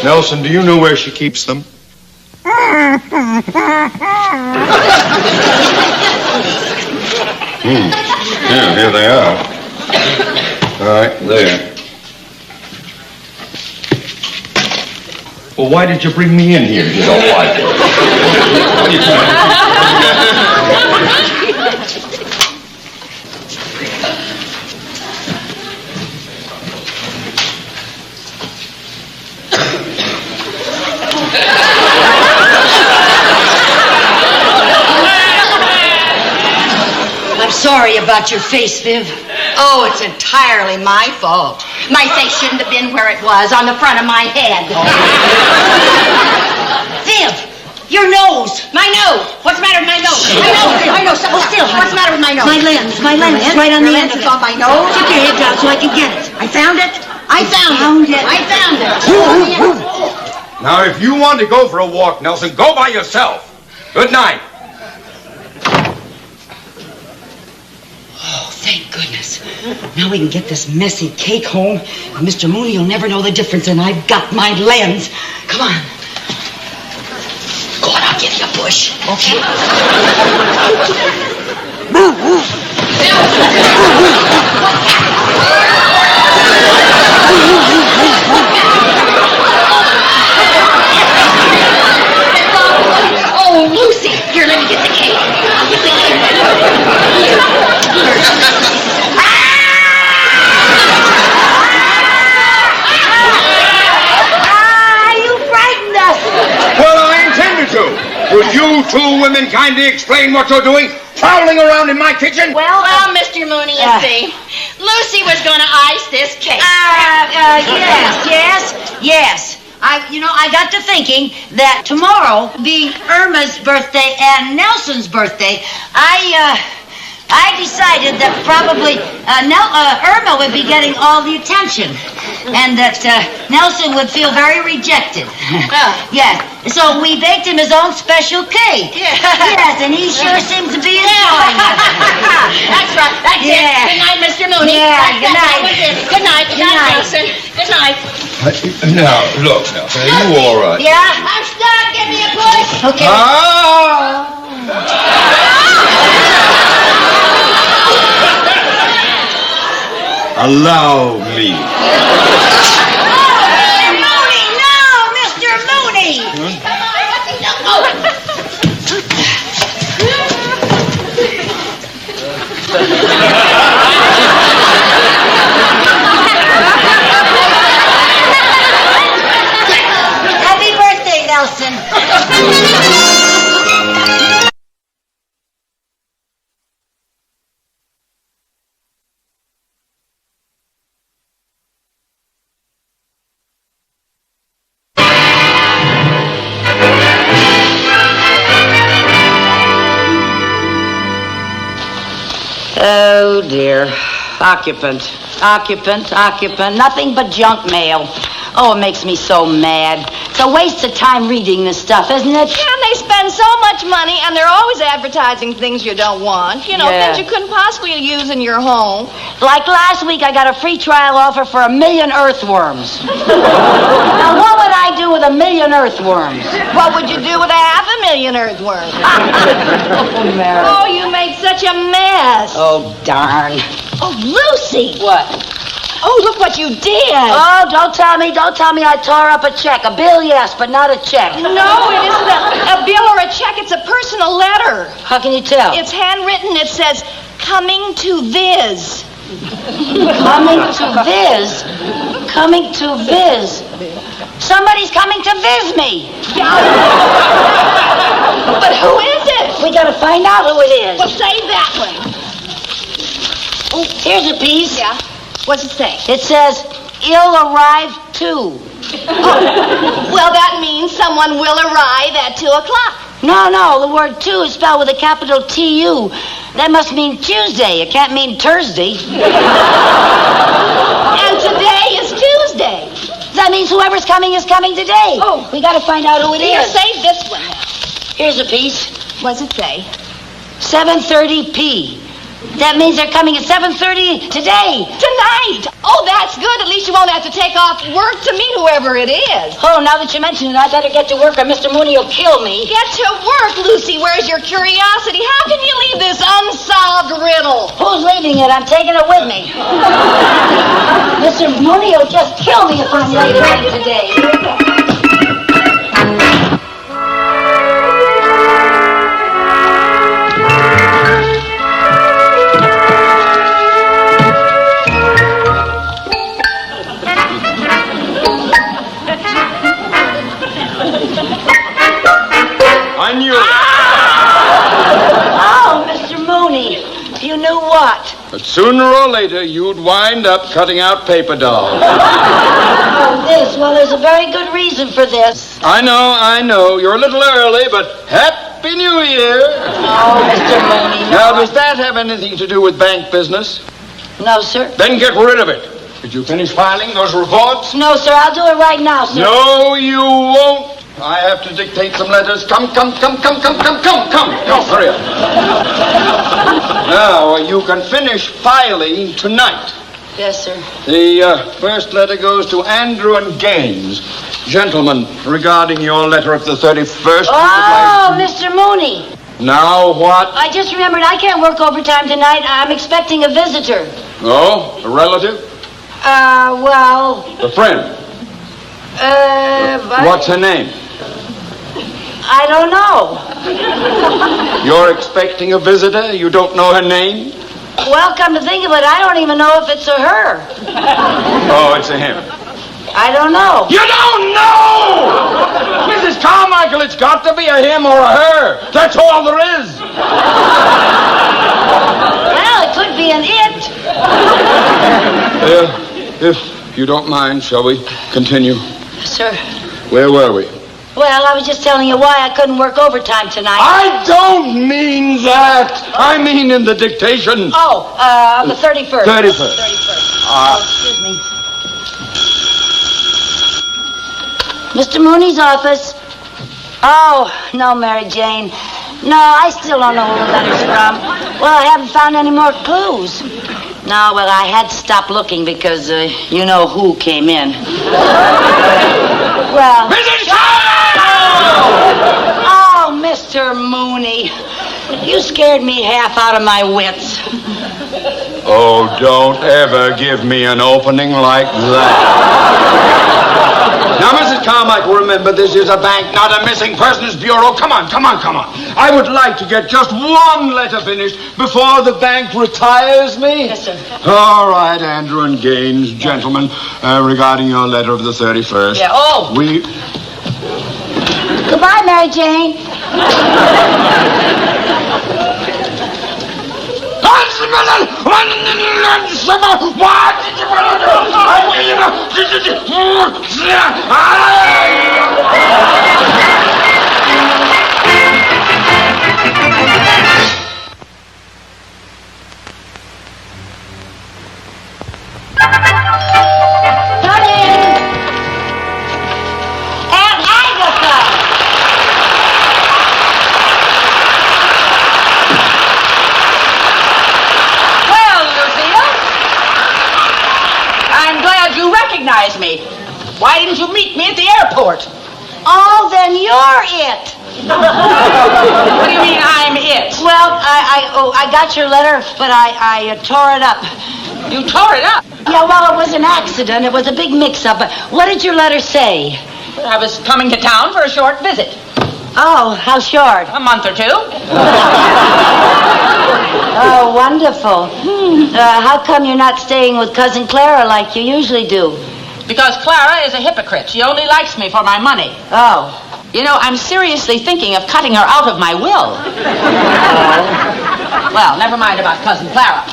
Nelson, do you know where she keeps them? Yeah, here they are. All right, there. Well, why did you bring me in here if you don't like it? What are you trying I'm sorry about your face, Viv. Oh, it's entirely my fault. My face shouldn't have been where it was, on the front of my head. Viv, your nose. My nose. What's the matter with my nose? My nose. Oh, still, What's the matter with my nose? My lens is right on the end of it. It's on my nose. Keep your head down so I can get it. I found it. I found it. Now, if you want to go for a walk, Nelson, go by yourself. Good night. Oh, thank goodness. Now we can get this messy cake home, and Mr. Mooney will never know the difference, and I've got my lens. Come on. Go on, I'll give you a push. Okay. Oh, Lucy. Here, let me get the cake. I'll get the cake. You frightened us. Well, I intended to. Would you two women kindly explain what you're doing, prowling around in my kitchen? Well, Mr. Mooney, you see, Lucy was going to ice this cake. Yes. I got to thinking that tomorrow, being Irma's birthday and Nelson's birthday, I decided that probably Irma would be getting all the attention. and that Nelson would feel very rejected. Yeah, so we baked him his own special cake. Yes, and he sure seems to be enjoying it. That's right. That's it. Good night, Mr. Mooney. Yeah, good That night. was it. Good night. Good night, Nelson. Good night. Now, look now. Are you all right? Yeah? I'm stuck. Give me a push. Okay. Allow me. Mooney, no, Mr. Mooney. Come on, Happy birthday, Nelson. Oh, dear. Occupant. Nothing but junk mail. Oh, it makes me so mad. It's a waste of time reading this stuff, isn't it? Yeah, and they spend so much money, and they're always advertising things you don't want. You know, Yeah. things you couldn't possibly use in your home. Like last week, I got a free trial offer for 1,000,000 earthworms. Now, what would I do with 1,000,000 earthworms? What would you do with 500,000 earthworms? Oh, Mary. Oh, you made such a mess. Oh, darn. Oh, Lucy. What? Oh, look what you did. Oh, don't tell me I tore up a check. A bill, yes, but not a check. No, it isn't a bill or a check. It's a personal letter. How can you tell? It's handwritten. It says, "Coming to Viz." Coming to Viz. Somebody's coming to Viz me. But who is it? We gotta find out who it is. Well, save that one. Oh, here's a piece. Yeah. What's it say? It says, "Ill arrived too." Well, that means someone will arrive at 2 o'clock. No, the word two is spelled with a capital T-U. That must mean Tuesday. It can't mean Thursday. And today is Tuesday. That means whoever's coming is coming today. Oh. We gotta find out who it Here, is. save this one now. Here's a piece. What's it say? 7:30 p. That means they're coming at 7:30 today. Tonight. Oh, that's good. At least you won't have to take off work to meet whoever it is. Oh, now that you mention it, I better get to work or Mr. Mooney will kill me. Get to work, Lucy. Where's your curiosity? How can you leave this unsolved riddle? Who's leaving it? I'm taking it with me. Mr. Mooney will just kill me if I'm late again today. I knew it. Oh, Mr. Mooney, you knew what? But sooner or later, you'd wind up cutting out paper dolls. Oh, this. Well, there's a very good reason for this. I know. You're a little early, but Happy New Year. Oh, Mr. Mooney, no. Now, does that have anything to do with bank business? No, sir. Then get rid of it. Did you finish filing those reports? No, sir. I'll do it right now, sir. No, you won't. I have to dictate some letters. Come. Hurry up. Now, you can finish filing tonight. Yes, sir. The first letter goes to Andrew and Gaines. Gentlemen, regarding your letter of the 31st... Oh, Mr. Mooney. Now what? I just remembered I can't work overtime tonight. I'm expecting a visitor. Oh, a relative? Well... A friend? But... What's her name? I don't know. You're expecting a visitor? You don't know her name? Well, come to think of it, I don't even know if it's a her. Oh, it's a him. I don't know. You don't know! Mrs. Carmichael, it's got to be a him or a her. That's all there is. Well, it could be an it. If you don't mind, shall we continue? Yes, sir. Where were we? Well, I was just telling you why I couldn't work overtime tonight. I don't mean that. I mean in the dictation. Oh, the 31st. 31st. Excuse me. Mr. Mooney's office. Oh, no, Mary Jane. No, I still don't know who the letter's from. Well, I haven't found any more clues. No, well, I had to stop looking because you know who came in. Well... Mrs. Carmichael! Oh, Mr. Mooney. You scared me half out of my wits. Oh, don't ever give me an opening like that. Now, Mrs. Carmichael, remember, this is a bank, not a missing persons bureau. Come on. I would like to get just one letter finished before the bank retires me. Yes, sir. All right, Andrew and Gaines, gentlemen, regarding your letter of the 31st. Yeah, oh. Goodbye, Mary Jane. Me. Why didn't you meet me at the airport? Oh, then you're it. What do you mean I'm it? Well, I got your letter, but I tore it up. You tore it up? Yeah, well, it was an accident. It was a big mix-up. But what did your letter say? I was coming to town for a short visit. Oh, how short? A month or two. Oh, wonderful. How come you're not staying with Cousin Clara like you usually do? Because Clara is a hypocrite. She only likes me for my money. Oh. You know, I'm seriously thinking of cutting her out of my will. Well, never mind about Cousin Clara.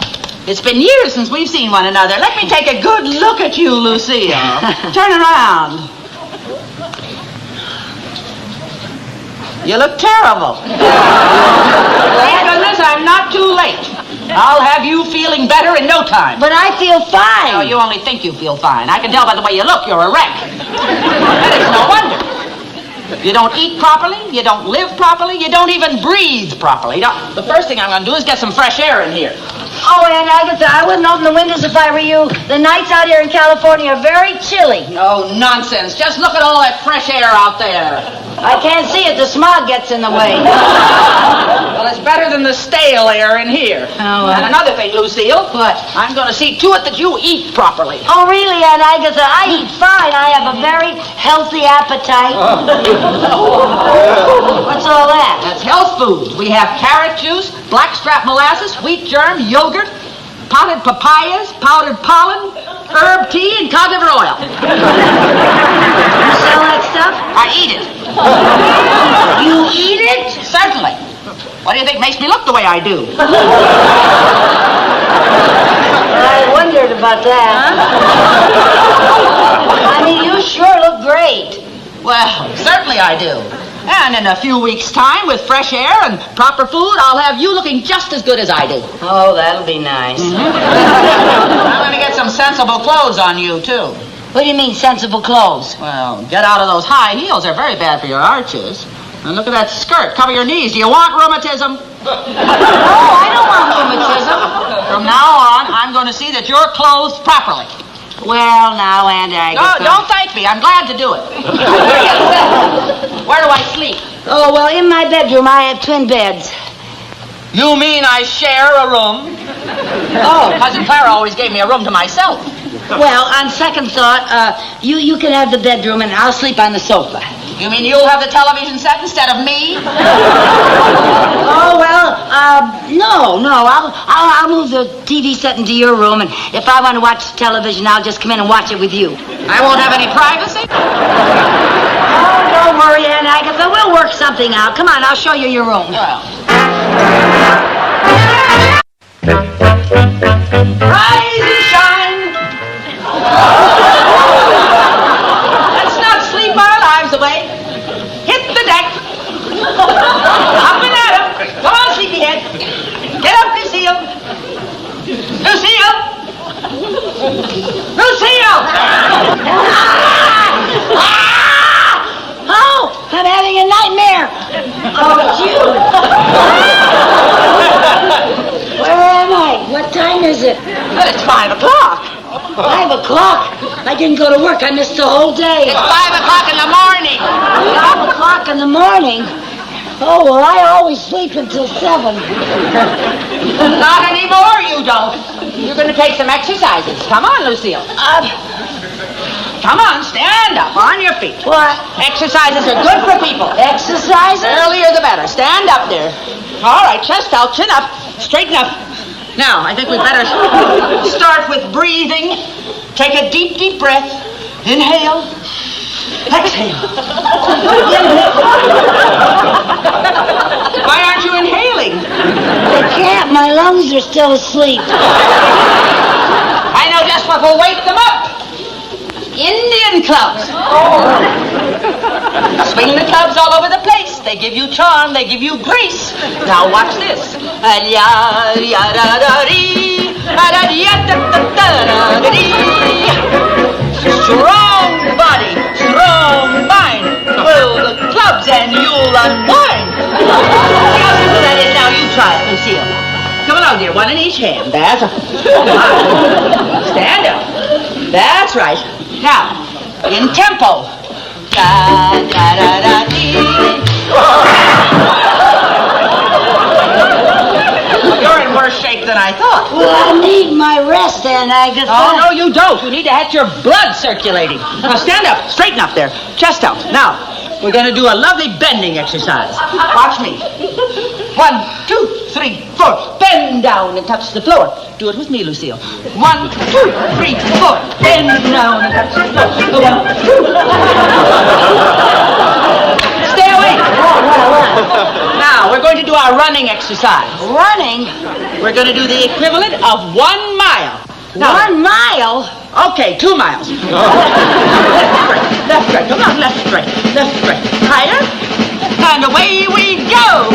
It's been years since we've seen one another. Let me take a good look at you, Lucille. Turn around. You look terrible. Thank goodness I'm not too late. I'll have you feeling better in no time. But I feel fine. No, you only think you feel fine. I can tell by the way you look, you're a wreck. And it's no wonder. You don't eat properly, you don't live properly, you don't even breathe properly. Now, the first thing I'm going to do is get some fresh air in here. Oh, Aunt Agatha, I wouldn't open the windows if I were you. The nights out here in California are very chilly. Oh, nonsense. Just look at all that fresh air out there. I can't see it. The smog gets in the way. Well, it's better than the stale air in here. Oh, and another thing, Lucille. What? I'm going to see to it that you eat properly. Oh, really, Aunt Agatha? I eat fine. I have a very healthy appetite. What's all that? That's health foods. We have carrot juice, blackstrap molasses, wheat germ, yogurt, potted papayas, powdered pollen, herb tea, and cod liver oil. You sell that stuff? I eat it. You eat it? Certainly. What do you think makes me look the way I do? I wondered about that. I mean, you sure look great. Well, certainly I do. And in a few weeks' time, with fresh air and proper food, I'll have you looking just as good as I do. Oh, that'll be nice. I'm going to get some sensible clothes on you, too. What do you mean, sensible clothes? Well, get out of those high heels. They're very bad for your arches. And look at that skirt. Cover your knees. Do you want rheumatism? Oh, I don't want rheumatism. From now on, I'm going to see that you're clothed properly. Well, now, Aunt Agatha. No, don't thank me. I'm glad to do it. Where do I sleep? Oh, well, in my bedroom, I have twin beds. You mean I share a room? Oh, Cousin Clara always gave me a room to myself. Well, on second thought, you can have the bedroom and I'll sleep on the sofa. You mean you'll have the television set instead of me? Oh, well, no. I'll move the TV set into your room, and if I want to watch television, I'll just come in and watch it with you. I won't have any privacy? Oh, don't worry, Aunt Agatha. We'll work something out. Come on, I'll show you your room. Well. Rise and shine. Let's not sleep our lives away. Hit the deck. Up and at 'em. Come on, sleepyhead. Get up, Lucille. Lucille. Lucille. Oh, it's you. Where am I? What time is it? Well, it's 5 o'clock. 5 o'clock? I didn't go to work. I missed the whole day. It's 5 o'clock in the morning. 5 o'clock in the morning? Oh, well, I always sleep until 7. Not anymore, you don't. You're going to take some exercises. Come on, Lucille. Come on, stand up on your feet. What? Exercises are good for people. Exercises? Earlier the better. Stand up there. All right, chest out, chin up, straighten up. Now, I think we better start with breathing. Take a deep, deep breath. Inhale. Exhale. Why aren't you inhaling? I can't. My lungs are still asleep. I know just what will wake them up. Indian clubs. Swing the clubs all over the place. They give you charm. They give you grace. Now watch this. Strong body, strong mind. Throw the clubs and you'll unwind. See how simple that is? Now you try it, Lucille. Come along, dear. One in each hand. That's a... Stand up. That's right. Now, in tempo. Da, da, da, da, dee. You're in worse shape than I thought. Well, I need my rest, Aunt Agatha. Oh, no, you don't. You need to have your blood circulating. Now, stand up. Straighten up there. Chest out. Now, we're going to do a lovely bending exercise. Watch me. 1, 2, 3, 4. Bend down and touch the floor. Do it with me, Lucille. 1, 2, 3, 4. Bend down and touch the floor. 1, 2. Stay awake. Now, we're going to do our running exercise. Running? We're going to do the equivalent of 1 mile. Now, 1 mile? Okay, 2 miles. Left, right. Come on, left, right. Left, right. Higher. And away we go.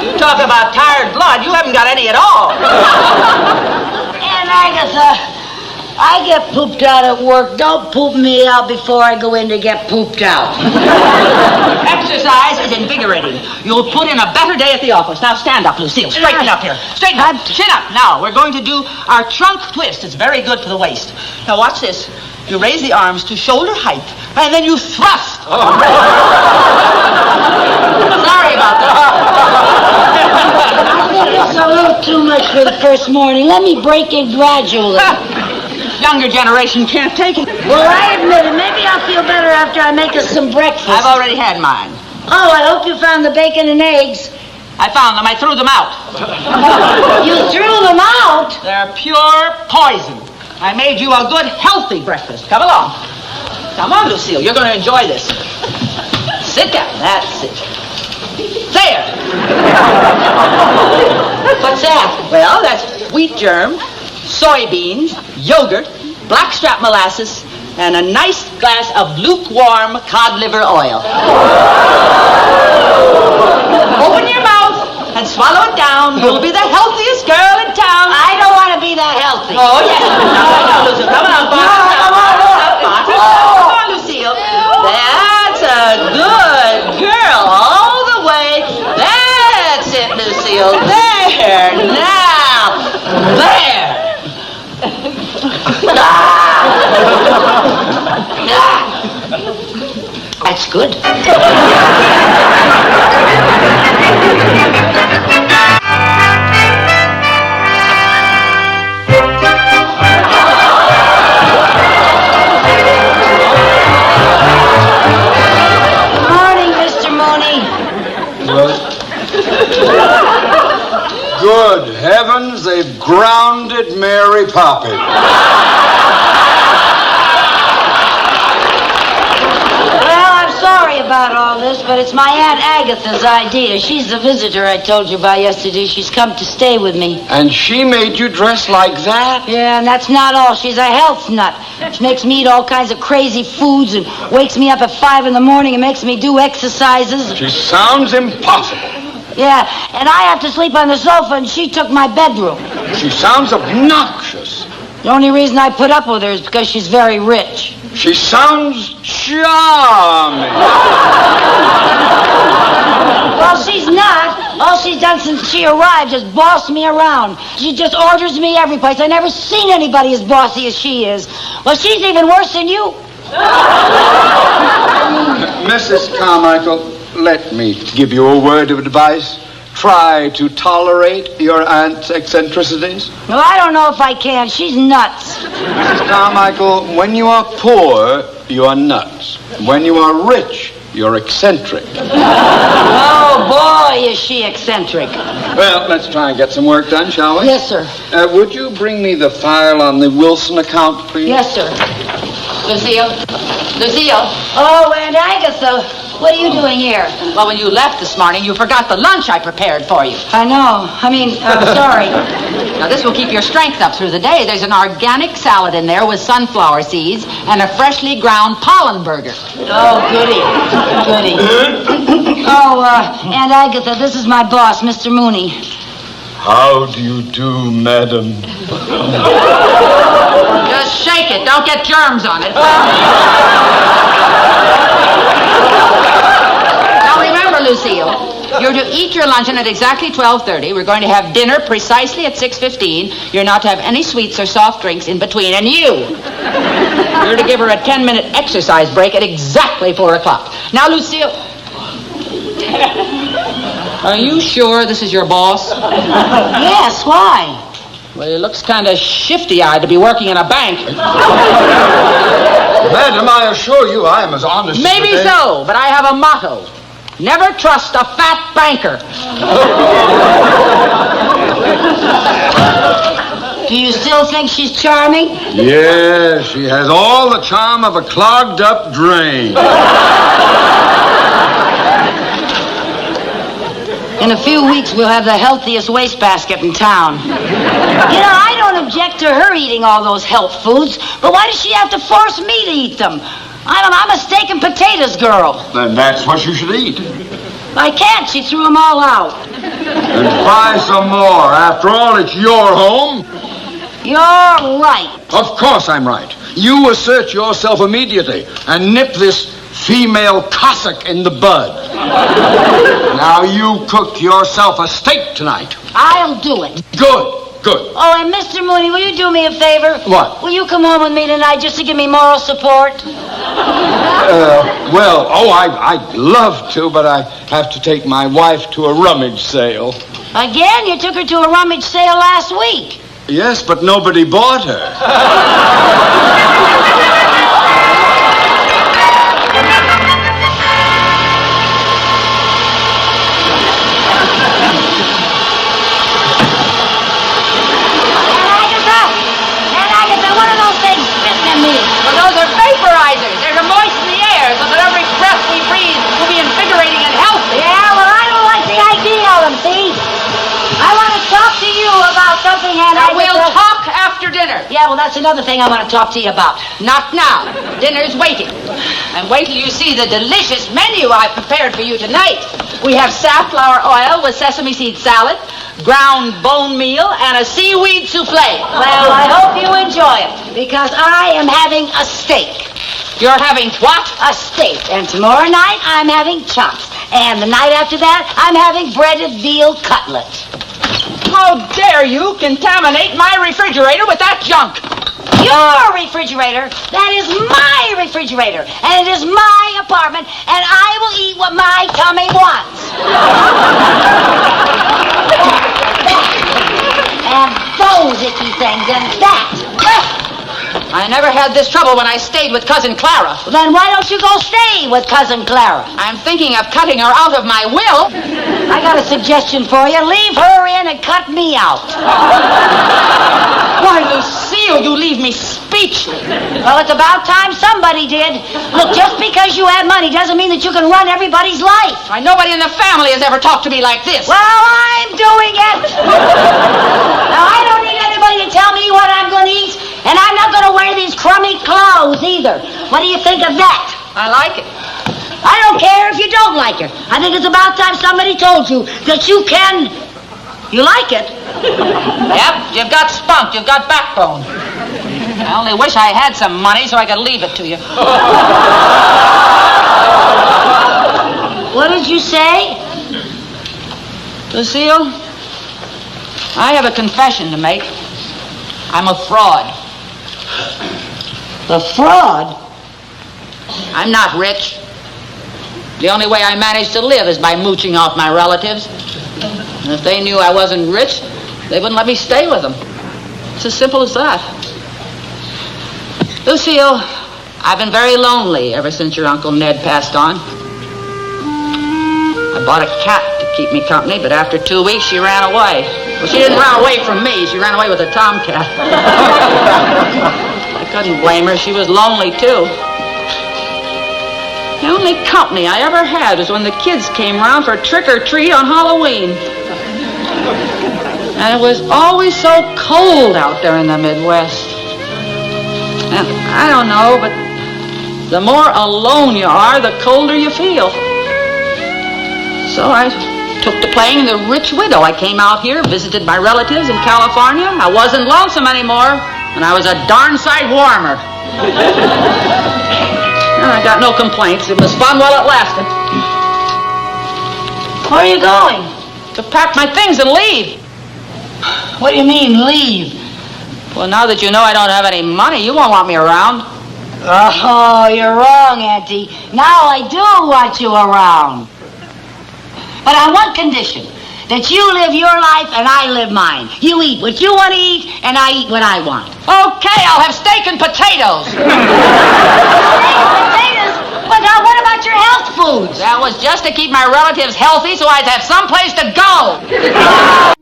You talk about tired blood. You haven't got any at all. Aunt Agatha, I get pooped out at work. Don't poop me out before I go in to get pooped out. Exercise is invigorating. You'll put in a better day at the office. Now stand up, Lucille. Straighten up here. Straighten up. Chin up. Now, we're going to do our trunk twist. It's very good for the waist. Now, watch this. You raise the arms to shoulder height, and then you thrust. Oh. Sorry about that. I think it's a little too much for the first morning. Let me break it gradually. Younger generation can't take it. Well, I admit it. Maybe I'll feel better after I make us some breakfast. I've already had mine. Oh, I hope you found the bacon and eggs. I found them. I threw them out. You threw them out? They're pure poison. I made you a good, healthy breakfast. Come along. Come on, Lucille. You're going to enjoy this. Sit down. That's it. There. What's that? Well, that's wheat germ, soybeans, yogurt, blackstrap molasses, and a nice glass of lukewarm cod liver oil. Open your mouth and swallow it down. You'll be the healthiest girl in town. I don't want to be that healthy. Oh, yes. No, Lucille. Come on, Come on, Lucille. That's a good girl. All the way. That's it, Lucille. There. Now. There. That's good. Morning, Mr. Mooney. Good heavens, they've grounded Mary Poppins. Well, I'm sorry about all this, but it's my Aunt Agatha's idea. She's the visitor I told you about yesterday. She's come to stay with me. And she made you dress like that? Yeah, and that's not all. She's a health nut. She makes me eat all kinds of crazy foods and wakes me up at 5 in the morning and makes me do exercises. She sounds impossible. Yeah, and I have to sleep on the sofa, and she took my bedroom. She sounds obnoxious. The only reason I put up with her is because she's very rich. She sounds charming. Well, she's not. All she's done since she arrived is boss me around. She just orders me every place. I've never seen anybody as bossy as she is. Well, she's even worse than you. Mrs. Carmichael, let me give you a word of advice. Try to tolerate your aunt's eccentricities. Well, I don't know if I can. She's nuts. Mrs. Carmichael, when you are poor, you are nuts. When you are rich, you're eccentric. Oh, boy, is she eccentric. Well, let's try and get some work done, shall we? Yes, sir. Would you bring me the file on the Wilson account, please? Yes, sir. Lucille? Lucille? Oh, Aunt Agatha, what are you doing here? Well, when you left this morning, you forgot the lunch I prepared for you. I know. I'm sorry. Now, this will keep your strength up through the day. There's an organic salad in there with sunflower seeds and a freshly ground pollen burger. Oh, goody. Oh, Aunt Agatha, this is my boss, Mr. Mooney. How do you do, madam? Just shake it. Don't get germs on it. Now, remember, Lucille, you're to eat your luncheon at exactly 12:30. We're going to have dinner precisely at 6:15. You're not to have any sweets or soft drinks in between. And you're to give her a 10-minute exercise break at exactly 4 o'clock. Now, Lucille... Are you sure this is your boss? Yes, why? Well, he looks kind of shifty-eyed to be working in a bank. Madam, I assure you I am as honest Maybe as so, but I have a motto. Never trust a fat banker. Do you still think she's charming? Yes, she has all the charm of a clogged-up drain. In a few weeks, we'll have the healthiest wastebasket in town. You know, I don't object to her eating all those health foods, but why does she have to force me to eat them? I'm a steak and potatoes girl. Then that's what you should eat. I can't. She threw them all out. And buy some more. After all, it's your home. You're right. Of course I'm right. You assert yourself immediately and nip this female Cossack in the bud. Now you cook yourself a steak tonight. I'll do it. Good. Oh, and Mr. Mooney, will you do me a favor? What? Will you come home with me tonight just to give me moral support? I'd love to, but I have to take my wife to a rummage sale. Again? You took her to a rummage sale last week. Yes, but nobody bought her. Well, those are vaporizers. They're to moisten the air so that every breath we breathe will be invigorating and healthy. Yeah, well, I don't like the idea of them, see? I want to talk to you about something, Aunt Now, Agatha. we'll talk after dinner. Yeah, well, that's another thing I want to talk to you about. Not now. Dinner's waiting. And wait till you see the delicious menu I've prepared for you tonight. We have safflower oil with sesame seed salad, ground bone meal, and a seaweed souffle. Well, I hope you enjoy it, because I am having a steak. You're having what? A steak. And tomorrow night, I'm having chops. And the night after that, I'm having breaded veal cutlet. How dare you contaminate my refrigerator with that junk? Your refrigerator? That is my refrigerator. And it is my apartment. And I will eat what my tummy wants. And those icky things and that. I never had this trouble when I stayed with Cousin Clara. Then why don't you go stay with Cousin Clara? I'm thinking of cutting her out of my will. I got a suggestion for you. Leave her in and cut me out. Why, Lucille, you leave me speechless. Well, it's about time somebody did. Look, just because you have money doesn't mean that you can run everybody's life. Why, nobody in the family has ever talked to me like this. Well, I'm doing it. Now, I don't need anybody to tell me what I'm going to eat, and I'm not going to wear these crummy clothes either. What do you think of that? I like it. I don't care if you don't like her. I think it's about time somebody told you that you can... You like it? Yep, you've got spunk, you've got backbone. I only wish I had some money so I could leave it to you. What did you say? Lucille, I have a confession to make. I'm a fraud. A fraud? I'm not rich. The only way I manage to live is by mooching off my relatives. And if they knew I wasn't rich, they wouldn't let me stay with them. It's as simple as that. Lucille, I've been very lonely ever since your Uncle Ned passed on. I bought a cat to keep me company, but after 2 weeks she ran away. Well, she didn't run away from me. She ran away with a tomcat. I couldn't blame her. She was lonely, too. The only company I ever had was when the kids came around for trick-or-treat on Halloween. And it was always so cold out there in the Midwest. And I don't know, but the more alone you are, the colder you feel. So I took to playing the rich widow. I came out here, visited my relatives in California. I wasn't lonesome anymore, and I was a darn sight warmer. And I got no complaints. It was fun while it lasted. Where are you going? To pack my things and leave. What do you mean, leave? Well, now that you know I don't have any money, you won't want me around. Oh, you're wrong, Auntie. Now I do want you around. But on one condition, that you live your life and I live mine. You eat what you want to eat, and I eat what I want. Okay, I'll have steak and potatoes. Steak and potatoes? But now what about your health foods? That was just to keep my relatives healthy so I'd have someplace to go.